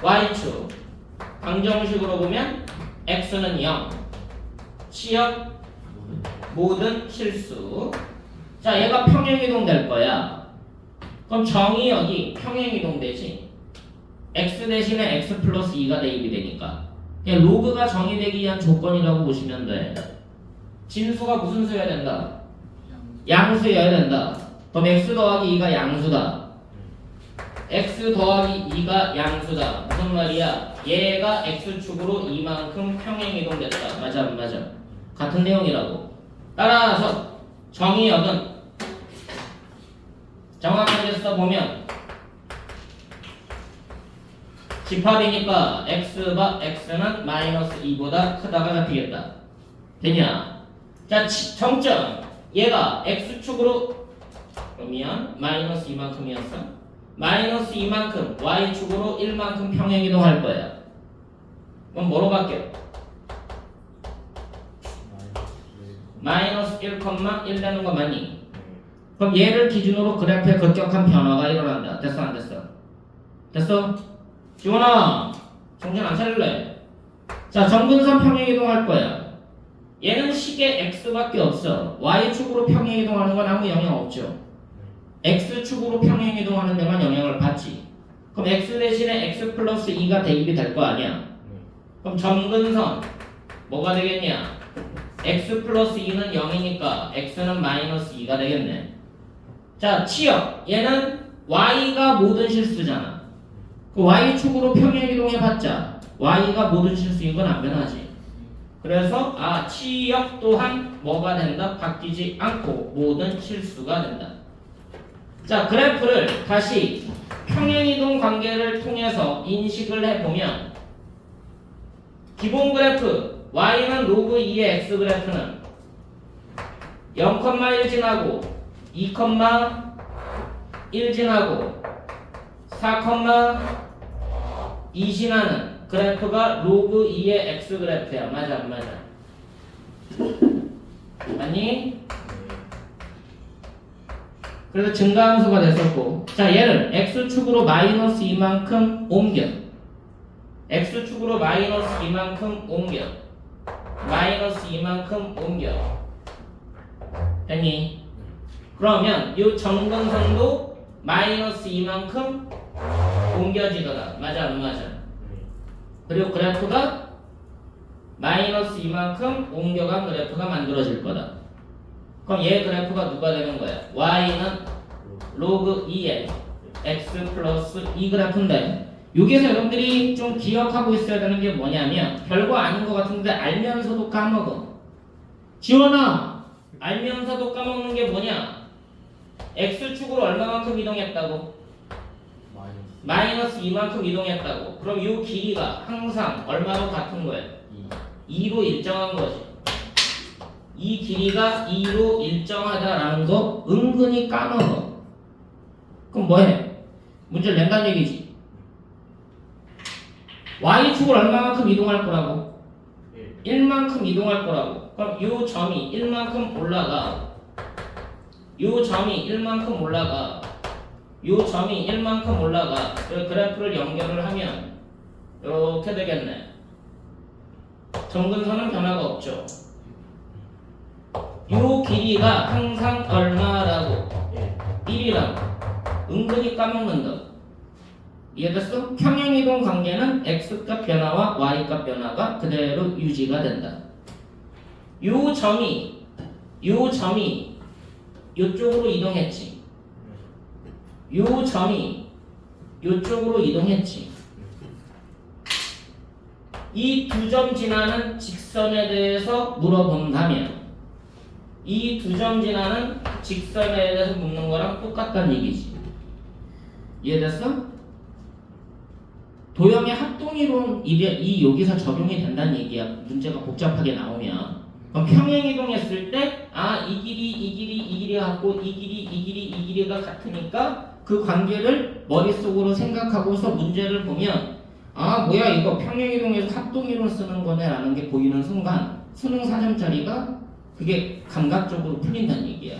y축 방정식으로 보면 x는 0 치역 모든 실수. 자, 얘가 평행이동 될 거야. 그럼 정의역이 평행이동 되지. x 대신에 x 플러스 2가 대입이 되니까 그냥 로그가 정의되기 위한 조건이라고 보시면 돼. 진수가 무슨 수여야 된다? 양수여야 된다. 그럼 x 더하기 2가 양수다. x 더하기 2가 양수다. 무슨 말이야? 얘가 x축으로 이만큼 평행이동됐다. 맞아 안 맞아? 같은 내용이라고. 따라서 정의역은 정확하게 써보면 집합이니까 x는 마이너스 2보다 크다가 잡히겠다. 되냐? 자, 정점 얘가 x축으로 그러면 마이너스 이만큼이었어. 마이너스 이만큼 y축으로 1만큼 평행이동할 거야. 그럼 뭐로 바뀌어? 마이너스 1,1 되는 거 맞니? 그럼 얘를 기준으로 그래프에 급격한 변화가 일어난다. 됐어 안 됐어? 됐어? 지원아 정신 안 차릴래? 자, 정근선 평행이동할 거야. 얘는 식의 x밖에 없어. y축으로 평행이동하는 건 아무 영향 없죠. x축으로 평행이동하는 데만 영향을 받지. 그럼 x 대신에 x 플러스 2가 대입이 될 거 아니야. 그럼 정근선 뭐가 되겠냐? x 플러스 2는 0이니까 x는 마이너스 2가 되겠네. 자, 치역 얘는 y가 모든 실수잖아. 그 y축으로 평행이동해봤자 y가 모든 실수인 건 안 변하지. 그래서 치역 또한 뭐가 된다? 바뀌지 않고 모든 실수가 된다. 자, 그래프를 다시 평행이동 관계를 통해서 인식을 해보면 기본 그래프 y는 로그 2의 x 그래프는 0,1 지나고 2,1 지나고 4,2 지나는 그래프가 로그 2의 x 그래프야. 맞아 안 맞아? 맞니? 그래서 증가함수가 됐었고, 자, 얘를 x축으로 마이너스 2만큼 옮겨. x축으로 마이너스 2만큼 옮겨. 마이너스 2만큼 옮겨. 됐니? 그러면 이 정근선도 마이너스 2만큼 옮겨지더라. 맞아 안 맞아? 그리고 그래프가 마이너스 2만큼 옮겨간 그래프가 만들어질 거다. 그럼 얘 그래프가 누가 되는 거야? y는 로그 2의 x 플러스 2 그래프인데 여기서 여러분들이 좀 기억하고 있어야 되는 게 뭐냐면 별거 아닌 것 같은데 알면서도 까먹어. 지원아, 알면서도 까먹는 게 뭐냐? x축으로 얼마만큼 이동했다고? 마이너스 2만큼 이동했다고. 그럼 이 길이가 항상 얼마로 같은 거야? 2로 일정한 거지. 이 길이가 2로 일정하다라는 거 은근히 까먹어. 그럼 뭐해? 문제를 낸다는 얘기지. y축을 얼마만큼 이동할 거라고? 1만큼 이동할 거라고. 그럼 이 점이 1만큼 올라가. 이 점이 1만큼 올라가. 이 점이 1만큼 올라가. 그래프를 연결을 하면 이렇게 되겠네. 정근선은 변화가 없죠. 이 길이가 항상 얼마라고? 1이라고. 은근히 까먹는다. 이해됐어? 평행이동 관계는 x값 변화와 y값 변화가 그대로 유지가 된다. 이 점이 이쪽으로 이동했지. 이 점이 이쪽으로 이동했지. 이 두 점 지나는 직선에 대해서 물어본다면 이 두 점 지나는 직선에 대해서 묻는 거랑 똑같다는 얘기지. 이해됐어? 도형의 합동이론 이 여기서 적용이 된다는 얘기야. 문제가 복잡하게 나오면. 그럼 평행이동했을 때 이 길이 갖고 이 길이가 같으니까 그 관계를 머릿속으로 생각하고서 문제를 보면 아 뭐야 이거 평행이동에서 합동이동 쓰는 거네 라는 게 보이는 순간 수능 4점짜리가 그게 감각적으로 풀린다는 얘기야.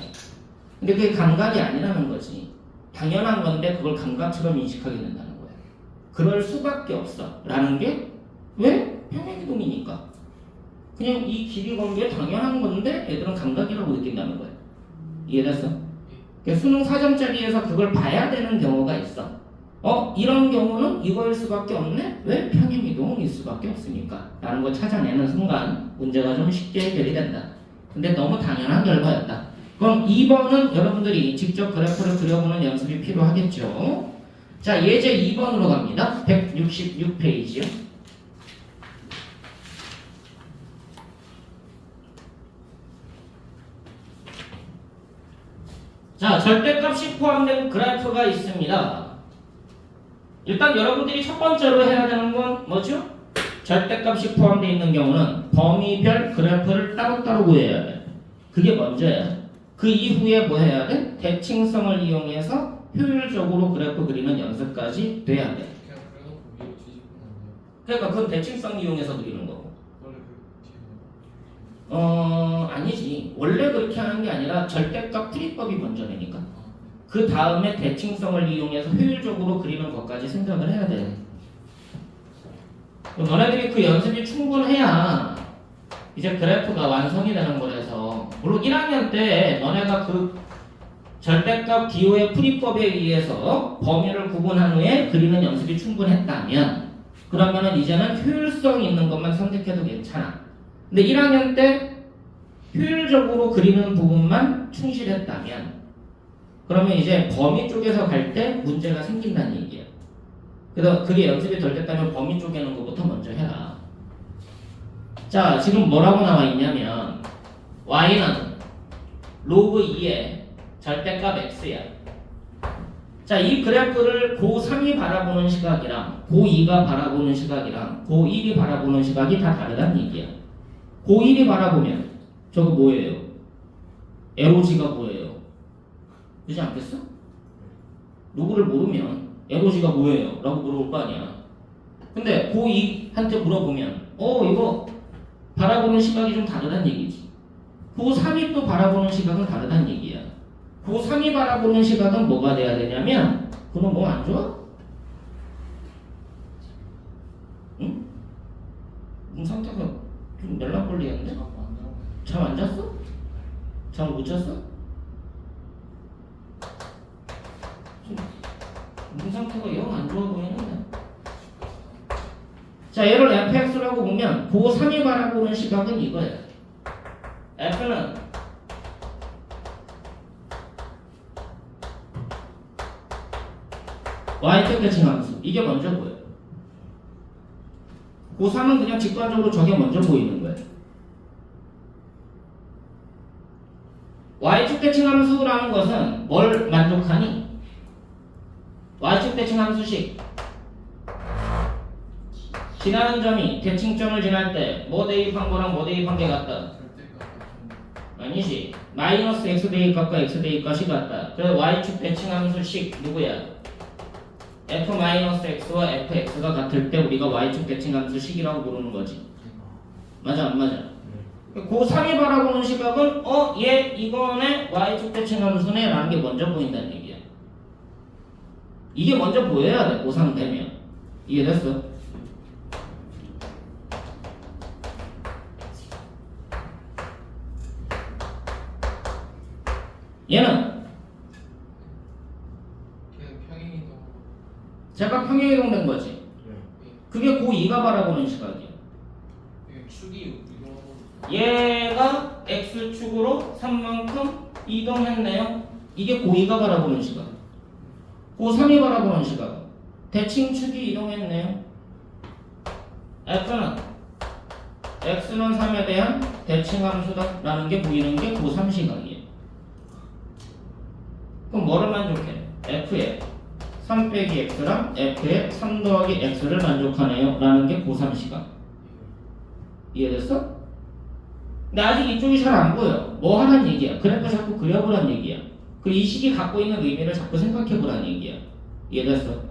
근데 그게 감각이 아니라는 거지. 당연한 건데 그걸 감각처럼 인식하게 된다는 거야. 그럴 수밖에 없어 라는 게 왜? 평행이동이니까. 그냥 이 길이 건 게 당연한 건데 애들은 감각이라고 느낀다는 거야. 이해됐어? 그러니까 수능 4점짜리에서 그걸 봐야 되는 경우가 있어. 이런 경우는 이거일 수밖에 없네? 왜? 평행이동일 수밖에 없으니까 라는 걸 찾아내는 순간 문제가 좀 쉽게 해결이 된다. 근데 너무 당연한 결과였다. 그럼 2번은 여러분들이 직접 그래프를 그려보는 연습이 필요하겠죠. 자, 예제 2번으로 갑니다. 166페이지요. 자, 절대값이 포함된 그래프가 있습니다. 일단 여러분들이 첫 번째로 해야 되는 건 뭐죠? 절대값이 포함되어 있는 경우는 범위별 그래프를 따로따로 구해야 돼. 그게 먼저야. 그 이후에 뭐 해야 돼? 대칭성을 이용해서 효율적으로 그래프 그리는 연습까지 돼야 돼. 그냥 그래놓고 위로 뒤집으면 안 돼요? 그러니까 그건 대칭성 이용해서 그리는 거고. 원래 그렇게 아니지. 원래 그렇게 하는 게 아니라 절대값 풀이법이 먼저 되니까. 아, 그 다음에 대칭성을 이용해서 효율적으로 그리는 것까지 생각을 해야 돼. 너네들이 그 연습이 충분해야 이제 그래프가 완성이 되는 거라서. 물론 1학년 때 너네가 그 절대값 기호의 풀이법에 의해서 범위를 구분한 후에 그리는 연습이 충분했다면 그러면은 이제는 효율성 있는 것만 선택해도 괜찮아. 근데 1학년 때 효율적으로 그리는 부분만 충실했다면 그러면 이제 범위 쪽에서 갈 때 문제가 생긴다는 얘기야. 그래서 그게 연습이 덜 됐다면 범위 쪼개는 것부터 먼저 해라. 자, 지금 뭐라고 나와 있냐면 y는 로그 2의 절대값 x야. 자, 이 그래프를 고3이 바라보는 시각이랑 고2가 바라보는 시각이랑 고1이 바라보는 시각이 다 다르다는 얘기야. 고1이 바라보면 저거 뭐예요? 에로지가 뭐예요? 그렇지 않겠어? 로그를 모르면 에로지가 뭐예요? 라고 물어볼 거 아니야. 근데 고2한테 물어보면 이거 바라보는 시각이 좀 다르다는 얘기지. 고3이 또 바라보는 시각은 다르다는 얘기야. 고3이 바라보는 시각은 뭐가 돼야 되냐면 그럼 뭐 안 좋아? 응? 상태가 좀 멜랑콜리한데? 잠 안 잤어? 잠을 못 잤어? 몸 상태가 영 안 좋아 보이는데. 자, 얘를 fx라고 보면 고3이 바라보는 시각은 이거야. f는 y축 대칭함수. 이게 먼저 보여. 고3은 그냥 직관적으로 저게 먼저 보이는 거야. y축 대칭함수라는 것은 뭘 만족하니? y축 대칭함수식 지나는 점이 대칭점을 지날 때 뭐 대입한 거랑 뭐 대입한 게 같다? 아니지. 마이너스 x 대입값과 x 대입값이 같다. 그래서 y축 대칭함수식 누구야? f-x와 fx가 같을 때 우리가 y축 대칭함수식이라고 부르는 거지. 맞아 안 맞아? 고3이 바라보는 시각은 얘 이거네 y축 대칭함수네 라는 게 먼저 보인다는 얘기야. 이게 먼저 보여야 돼 고3 되면. 이해됐어? 얘는 평행이동. 제가 평행이동 된 거지. 그게 고2가 바라보는 시각이야. 축이 이거. 얘가 x축으로 3만큼 이동했네요. 이게 고2가 바라보는 시각. 고3이 바라보는 시각. 대칭축이 이동했네요. x는 x는 3에 대한 대칭함수다 라는 게 보이는 게 고3 시각이에요. 그럼 뭐를 만족해? f에 3 빼기 x랑 f에 3 더하기 x를 만족하네요 라는 게 고3 시각. 이해됐어? 근데 아직 이쪽이 잘 안 보여. 뭐 하란 얘기야? 그래프 자꾸 그려보란 얘기야. 그리고 이 식이 갖고 있는 의미를 자꾸 생각해보란 얘기야. 이해됐어?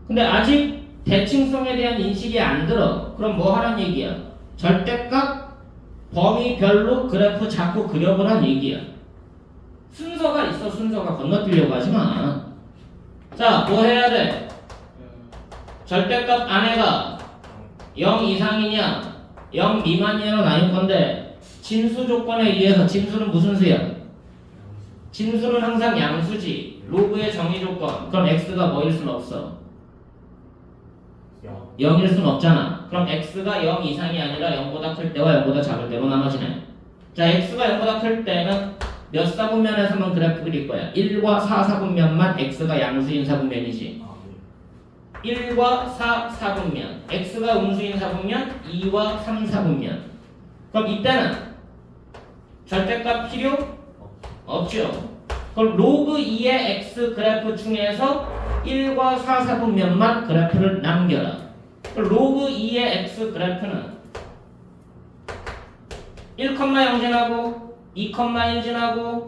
근데 아직 대칭성에 대한 인식이 안 들어. 그럼 뭐 하란 얘기야? 절대값 범위별로 그래프 자꾸 그려보란 얘기야. 순서가 있어. 순서가 건너뛰려고 하지 마. 자, 뭐 해야 돼? 절대값 안에가 0 이상이냐 0 미만이냐로 나뉠 건데 진수 조건에 의해서 진수는 무슨 수야? 진수는 항상 양수지. 로그의 정의 조건. 그럼 x가 뭐일 순 없어? 0일 순 없잖아. 그럼 x가 0 이상이 아니라 0보다 클 때와 0보다 작을 때로 나눠지네. 자, x가 0보다 클 때는 몇 사분면에서만 그래프 그릴 거야? 1과 4 사분면만 x가 양수인 사분면이지. 1과 4 사분면, x가 음수인 사분면, 2와 3 사분면. 그럼 이때는 절대값 필요 없죠. 그럼 로그 2의 x 그래프 중에서 1과 4 사분면만 그래프를 남겨라. 그럼 로그 2의 x 그래프는 1,0 지나고 2,1 지나고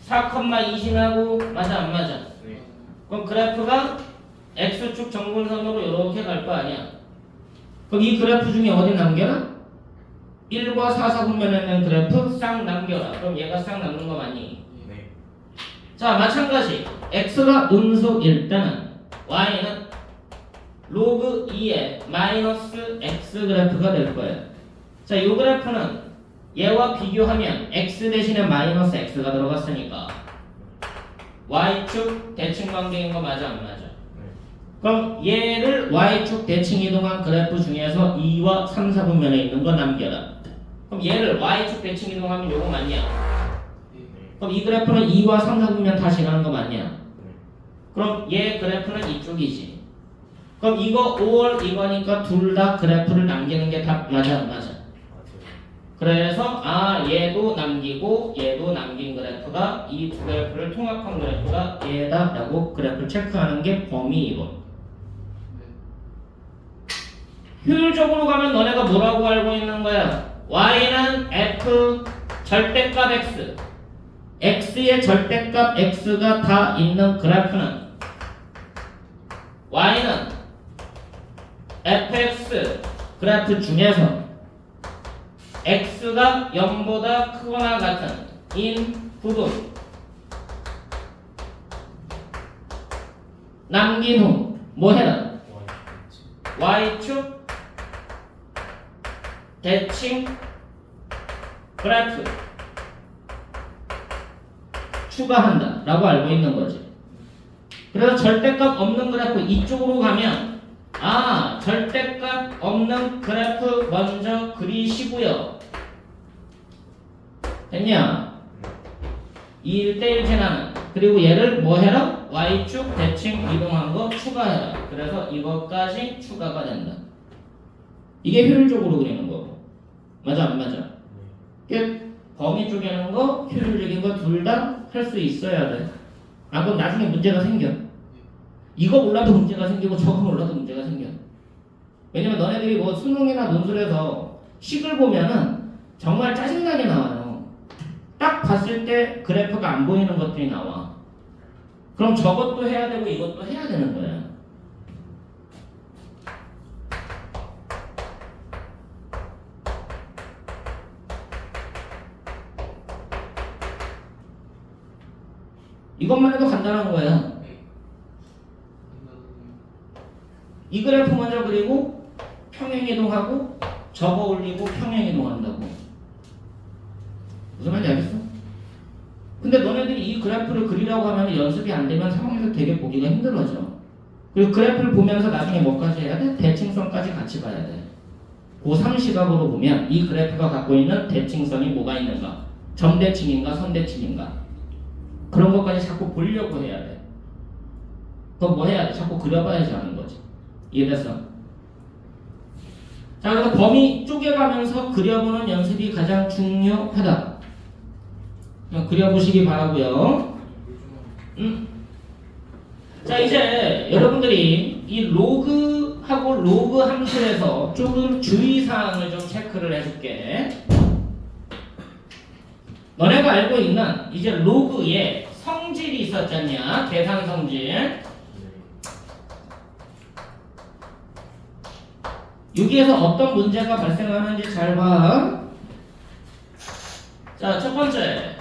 4,2 지나고 맞아 안 맞아? 네. 그럼 그래프가 x축 정분선으로 이렇게 갈 거 아니야. 그럼 이 그래프 중에 어디 남겨라? 1과 4 사분면에 있는 그래프 싹 남겨라. 그럼 얘가 싹 남는 거 맞니? 네. 자, 마찬가지 x가 음수일 때는 y는 로그 2의 마이너스 x 그래프가 될 거예요. 자, 이 그래프는 얘와 비교하면 x 대신에 마이너스 x가 들어갔으니까 y축 대칭 관계인 거 맞아 안 맞아? 그럼 얘를 y축 대칭 이동한 그래프 중에서 2와 3, 4분면에 있는 거 남겨라. 그럼 얘를 y축 대칭 이동하면 요거 맞냐? 그럼 이 그래프는 2와 3, 4분면 다 지나는 거 맞냐? 그럼 얘 그래프는 이쪽이지. 그럼 이거 5월 이거니까 둘 다 그래프를 남기는 게 다 맞아 안 맞아? 그래서 얘도 남기고 얘도 남긴 그래프가 이 두 그래프를 통합한 그래프가 얘다 라고 그래프를 체크하는 게 범위 이론. 효율적으로 가면 너네가 뭐라고 알고 있는 거야? y는 f 절대값 x x의 절대값 x가 다 있는 그래프는 y는 fx 그래프 중에서 x가 0보다 크거나 같은 인 부분 남긴 후 뭐 해라? y축 대칭 그래프 추가한다 라고 알고 있는 거지. 그래서 절대값 없는 그래프 이쪽으로 가면 절대값 없는 그래프 먼저 그리시고요. 됐냐? 1대1 재나는 그리고 얘를 뭐 해라? y축 대칭 이동한 거 추가해라. 그래서 이것까지 추가가 된다. 이게 효율적으로 그리는 거고. 맞아 안 맞아? 범위 쪼개는 거, 효율적인 거 둘 다 할 수 있어야 돼. 그럼 나중에 문제가 생겨. 이거 몰라도 문제가 생기고 저거 몰라도 문제가 생겨. 왜냐면 너네들이 뭐 수능이나 논술에서 식을 보면은 정말 짜증나게 나와요. 딱 봤을 때 그래프가 안 보이는 것들이 나와. 그럼 저것도 해야 되고 이것도 해야 되는 거야. 이것만 해도 간단한 거야. 이 그래프 먼저 그리고 평행이동하고 접어 올리고 평행이동한다고. 무슨 말인지 알겠어? 근데 너네들이 이 그래프를 그리라고 하면 연습이 안 되면 상황에서 되게 보기가 힘들어져. 그리고 그래프를 보면서 나중에 뭐까지 해야 돼? 대칭성까지 같이 봐야 돼. 고3 시각으로 보면 이 그래프가 갖고 있는 대칭성이 뭐가 있는가? 점대칭인가 선대칭인가? 그런 것까지 자꾸 보려고 해야 돼. 그럼 뭐 해야 돼? 자꾸 그려봐야지 하는 거지. 이해됐어? 자, 그래서 범위 쪼개가면서 그려보는 연습이 가장 중요하다. 그냥 그려보시기 바라고요. 자, 이제 여러분들이 이 로그하고 로그 함수에서 조금 주의사항을 좀 체크를 해줄게. 너네가 알고 있는 이제 로그에 성질이 있었잖냐? 계산 성질. 여기에서 어떤 문제가 발생하는지 잘 봐. 자, 첫 번째.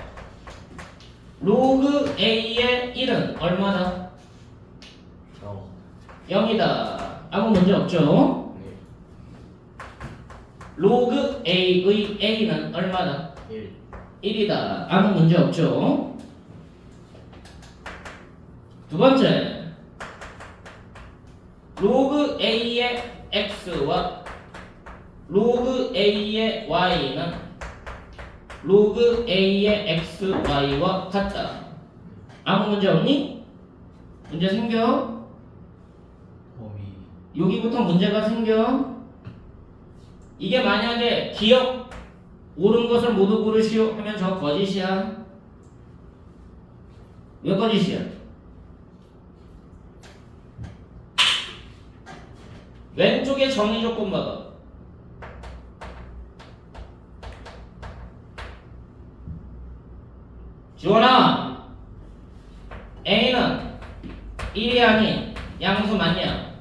로그 A의 1은 얼마다? 0이다. 아무 문제 없죠? 네. 로그 A의 A는 얼마다? 1. 1이다. 아무 문제 없죠? 두 번째. 로그 A의 X와 로그 A의 Y는 로그 A의 X, Y와 같다. 아무 문제 없니? 문제 생겨? 범위. 여기부터 문제가 생겨. 이게 만약에 기억 옳은 것을 모두 고르시오 하면 저 거짓이야. 왜 거짓이야? 왼쪽에 정의 조건 봐봐. 지원아, A는 1이 아닌 양수 맞냐?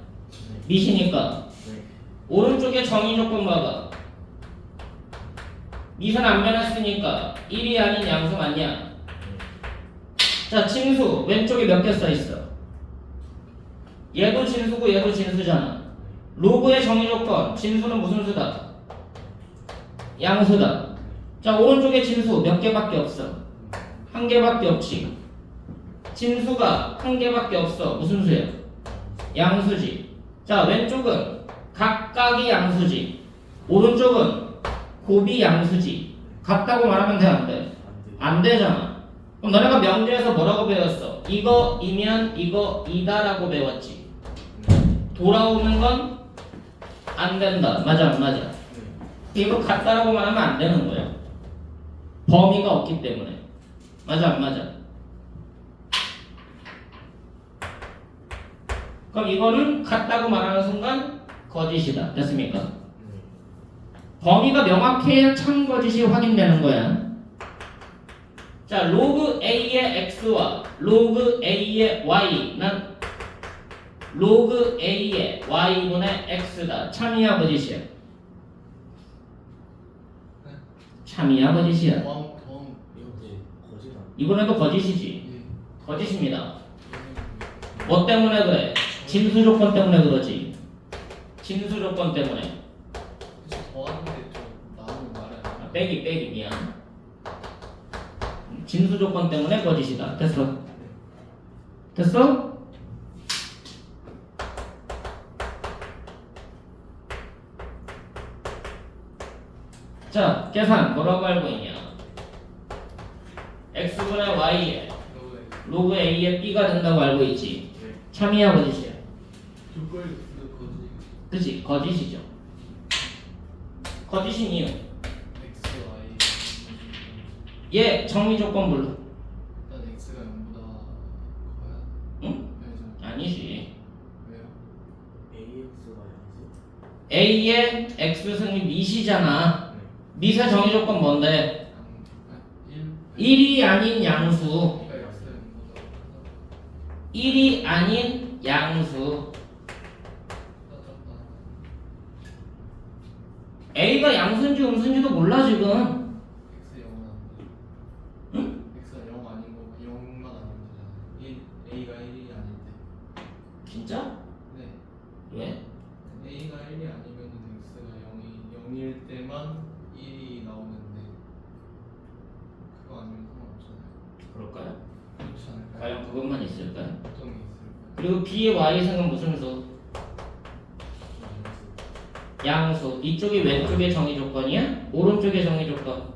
미시니까. 네. 오른쪽에 정의 조건 봐봐. 미선 안 변했으니까 1이 아닌 양수 맞냐? 자, 진수 왼쪽에 몇 개 써있어? 얘도 진수고 얘도 진수잖아. 로그의 정의 조건 진수는 무슨 수다? 양수다. 자, 오른쪽에 진수 몇 개밖에 없어? 한 개밖에 없지. 진수가 한 개밖에 없어. 무슨 수야? 양수지. 자, 왼쪽은 각각이 양수지. 오른쪽은 곱이 양수지. 같다고 말하면 돼, 안 돼? 안 되잖아. 그럼 너네가 명제에서 뭐라고 배웠어? 이거이면 이거이다라고 배웠지. 돌아오는 건 안 된다. 맞아, 안 맞아? 이거 같다라고 말하면 안 되는 거야. 범위가 없기 때문에. 맞아, 안 맞아? 그럼 이거는 같다고 말하는 순간 거짓이다. 됐습니까? 범위가 명확해야 참 거짓이 확인되는 거야. 자, 로그 A의 X와 로그 A의 Y는 로그 A의 Y분의 X다. 참이야, 거짓이야? 참이야, 거짓이야? 이거 거짓 아니야? 이번에도 거짓이지. 예. 거짓입니다. 뭐 때문에 그래? 진수 조건 때문에 그러지. 진수 조건 때문에. 더하는데 좀 나오면 말해 안 해. 빼기 미안. 진수 조건 때문에 거짓이다. 됐어? 됐어? 자, 계산 뭐라고 알고 있냐? x분의 y에 로그 a의 b가 된다고 알고 있지. 네. 참이야, 거짓이야? 그걸 그 거지. 그치, 거짓이죠. 거짓인 이유. X, Y. 얘 정의 조건 불러. 일단 X가 0보다 커야. 응? 그래서 아니지. 왜요? AX가 양수? a의 x승이 미시잖아. 미세 정의 조건 뭔데? 1. 1이 아닌 양수. 그러니까 X가 0보다 커서 1이 아닌 양수. 따졌다. a가 양수인지 음수인지도 몰라 지금. X 0은 안 돼. 응? X가 0 아닌 거 0만 아니면 되잖아. A가 1이 아닌데. 진짜? 네. 왜? A가 1이 아니면 X가 0일 때만 1이 나오는데 그거 아니면 상관없잖아요. 그럴까요? 그렇지 않을까요? 과연 그것만 있을까요? 어떤 게 있을까요? 그리고 b의 y승은 무슨 수? 양수. 이쪽이 왼쪽의 정의 조건이야? 오른쪽의 정의 조건.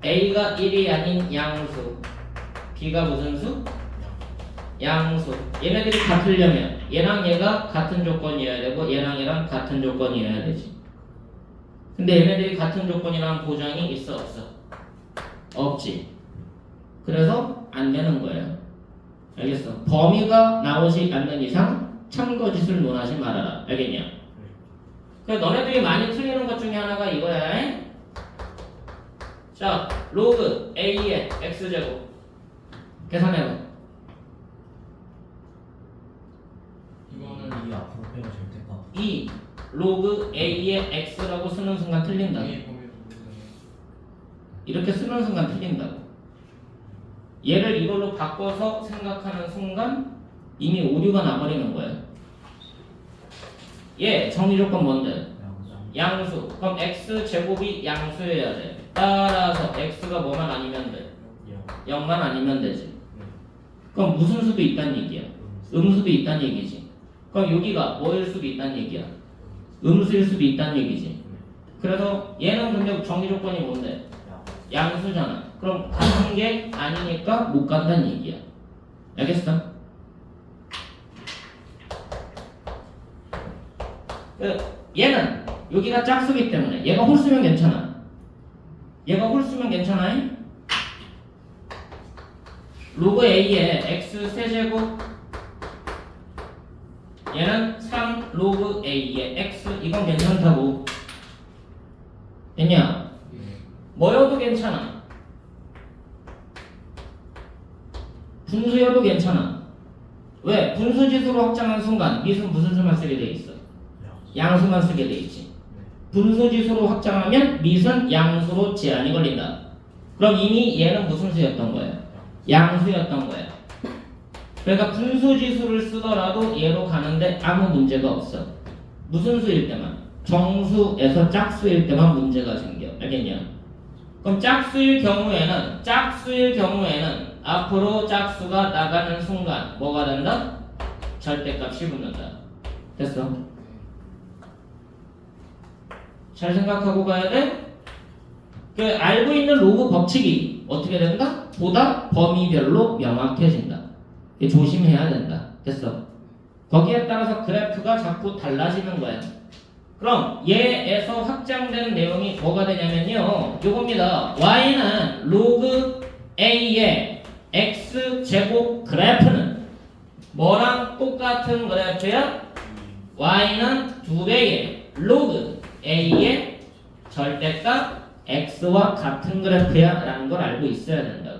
a가 1이 아닌 양수. b가 무슨 수? 양수. 얘네들이 같으려면 얘랑 얘가 같은 조건이어야 되고 얘랑 얘랑 같은 조건이어야 되지. 근데 얘네들이 같은 조건이라는 보장이 있어, 없어? 없지. 그래서 안 되는 거예요. 알겠어? 범위가 나오지 않는 이상 참거짓을 논하지 말아라. 알겠냐? 그래, 너네들이 많이 틀리는 것 중에 하나가 이거야. 에? 자, 로그 a의 x제곱 계산해봐. 이거는 이 앞으로 빼면 될 때가 2 로그 A의 X라고 쓰는 순간 틀린다. A 범위 로그네. 이렇게 쓰는 순간 틀린다고. 얘를 이걸로 바꿔서 생각하는 순간 이미 오류가 나버리는 거예요. 얘 정리 조건 뭔데? 양수. 그럼 x 제곱이 양수여야 돼. 따라서 x가 뭐만 아니면 돼? 0만 아니면 되지. 그럼 무슨 수도 있다는 얘기야? 음수도 있다는 얘기지. 그럼 여기가 뭐일 수도 있다는 얘기야? 음수일 수도 있다는 얘기지. 그래서 얘는 근데 정리 조건이 뭔데? 양수잖아. 그럼 같은 게 아니니까 못 간다는 얘기야. 알겠어? 얘는 여기가 짝수기 때문에 얘가 홀수면 괜찮아. 얘가 홀수면 괜찮아. 로그 A의 x 세제곱 얘는 3 로그 A의 x 이건 괜찮다고. 됐냐? 뭐여도 괜찮아. 분수여도 괜찮아. 왜? 분수지수로 확장한 순간 미수는 무슨 수만 쓰게 돼 있어? 양수만 쓰게 돼 있지. 분수지수로 확장하면 미수는 양수로 제한이 걸린다. 그럼 이미 얘는 무슨 수였던 거예요? 양수였던 거예요. 그러니까 분수지수를 쓰더라도 얘로 가는데 아무 문제가 없어. 무슨 수일 때만? 정수에서 짝수일 때만 문제가 생겨. 알겠냐? 그럼 짝수일 경우에는 앞으로 짝수가 나가는 순간 뭐가 된다? 절대값이 붙는다. 됐어? 잘 생각하고 가야 돼. 그 알고 있는 로그 법칙이 어떻게 된다? 보다 범위별로 명확해진다. 조심해야 된다. 됐어? 거기에 따라서 그래프가 자꾸 달라지는 거야. 그럼 얘에서 확장되는 내용이 뭐가 되냐면요. 요겁니다. y는 로그 a의 x 제곱 그래프는 뭐랑 똑같은 그래프야? y는 2배의 로그 a의 절대값 x와 같은 그래프야 라는 걸 알고 있어야 된다고.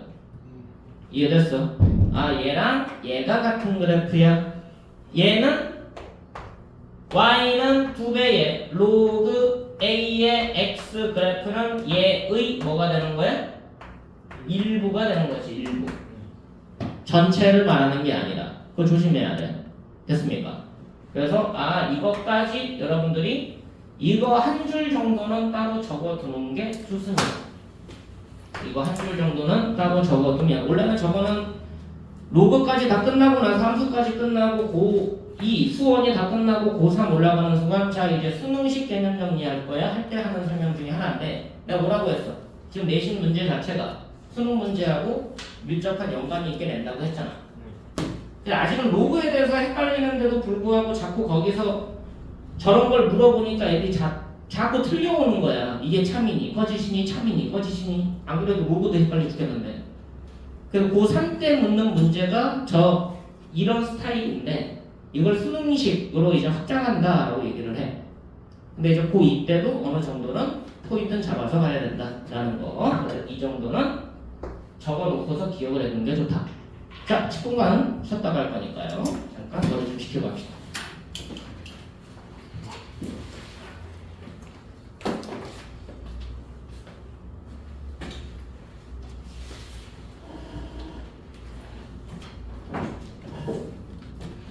이해됐어? 아, 얘랑 얘가 같은 그래프야. 얘는 y는 2배의 로그 a의 x 그래프는 얘의 뭐가 되는 거야? 일부가 되는 거지. 일부. 전체를 말하는 게 아니라. 그거 조심해야 돼. 됐습니까? 그래서 이것까지 여러분들이 이거 한 줄 정도는 따로 적어두는 게 좋습니다. 이거 한 줄 정도는 따로 적어두면 원래는 저거는 로그까지 다 끝나고 나서 함수까지 끝나고 고2 수원이 다 끝나고 고3 올라가는 순간 자 이제 수능식 개념 정리할 거야 할 때 하는 설명 중에 하나인데 내가 뭐라고 했어? 지금 내신 문제 자체가 수능 문제하고 밀접한 연관이 있게 낸다고 했잖아. 근데 아직은 로그에 대해서 헷갈리는데도 불구하고 자꾸 거기서 저런 걸 물어보니까 애들이 자꾸 틀려오는 거야. 이게 참이니 거짓이니 참이니 거짓이니. 안 그래도 로그도 헷갈려 죽겠는데. 그래서 고3 때 묻는 문제가 이런 스타일인데 이걸 수능식으로 이제 확장한다라고 얘기를 해. 근데 이제 고2 때도 어느 정도는 포인트는 잡아서 가야 된다라는 거. 그래서 이 정도는 적어놓고서 기억을 해두는 게 좋다. 자, 10분간 쉬었다 갈 거니까요. 잠깐 머리 좀 지켜봅시다.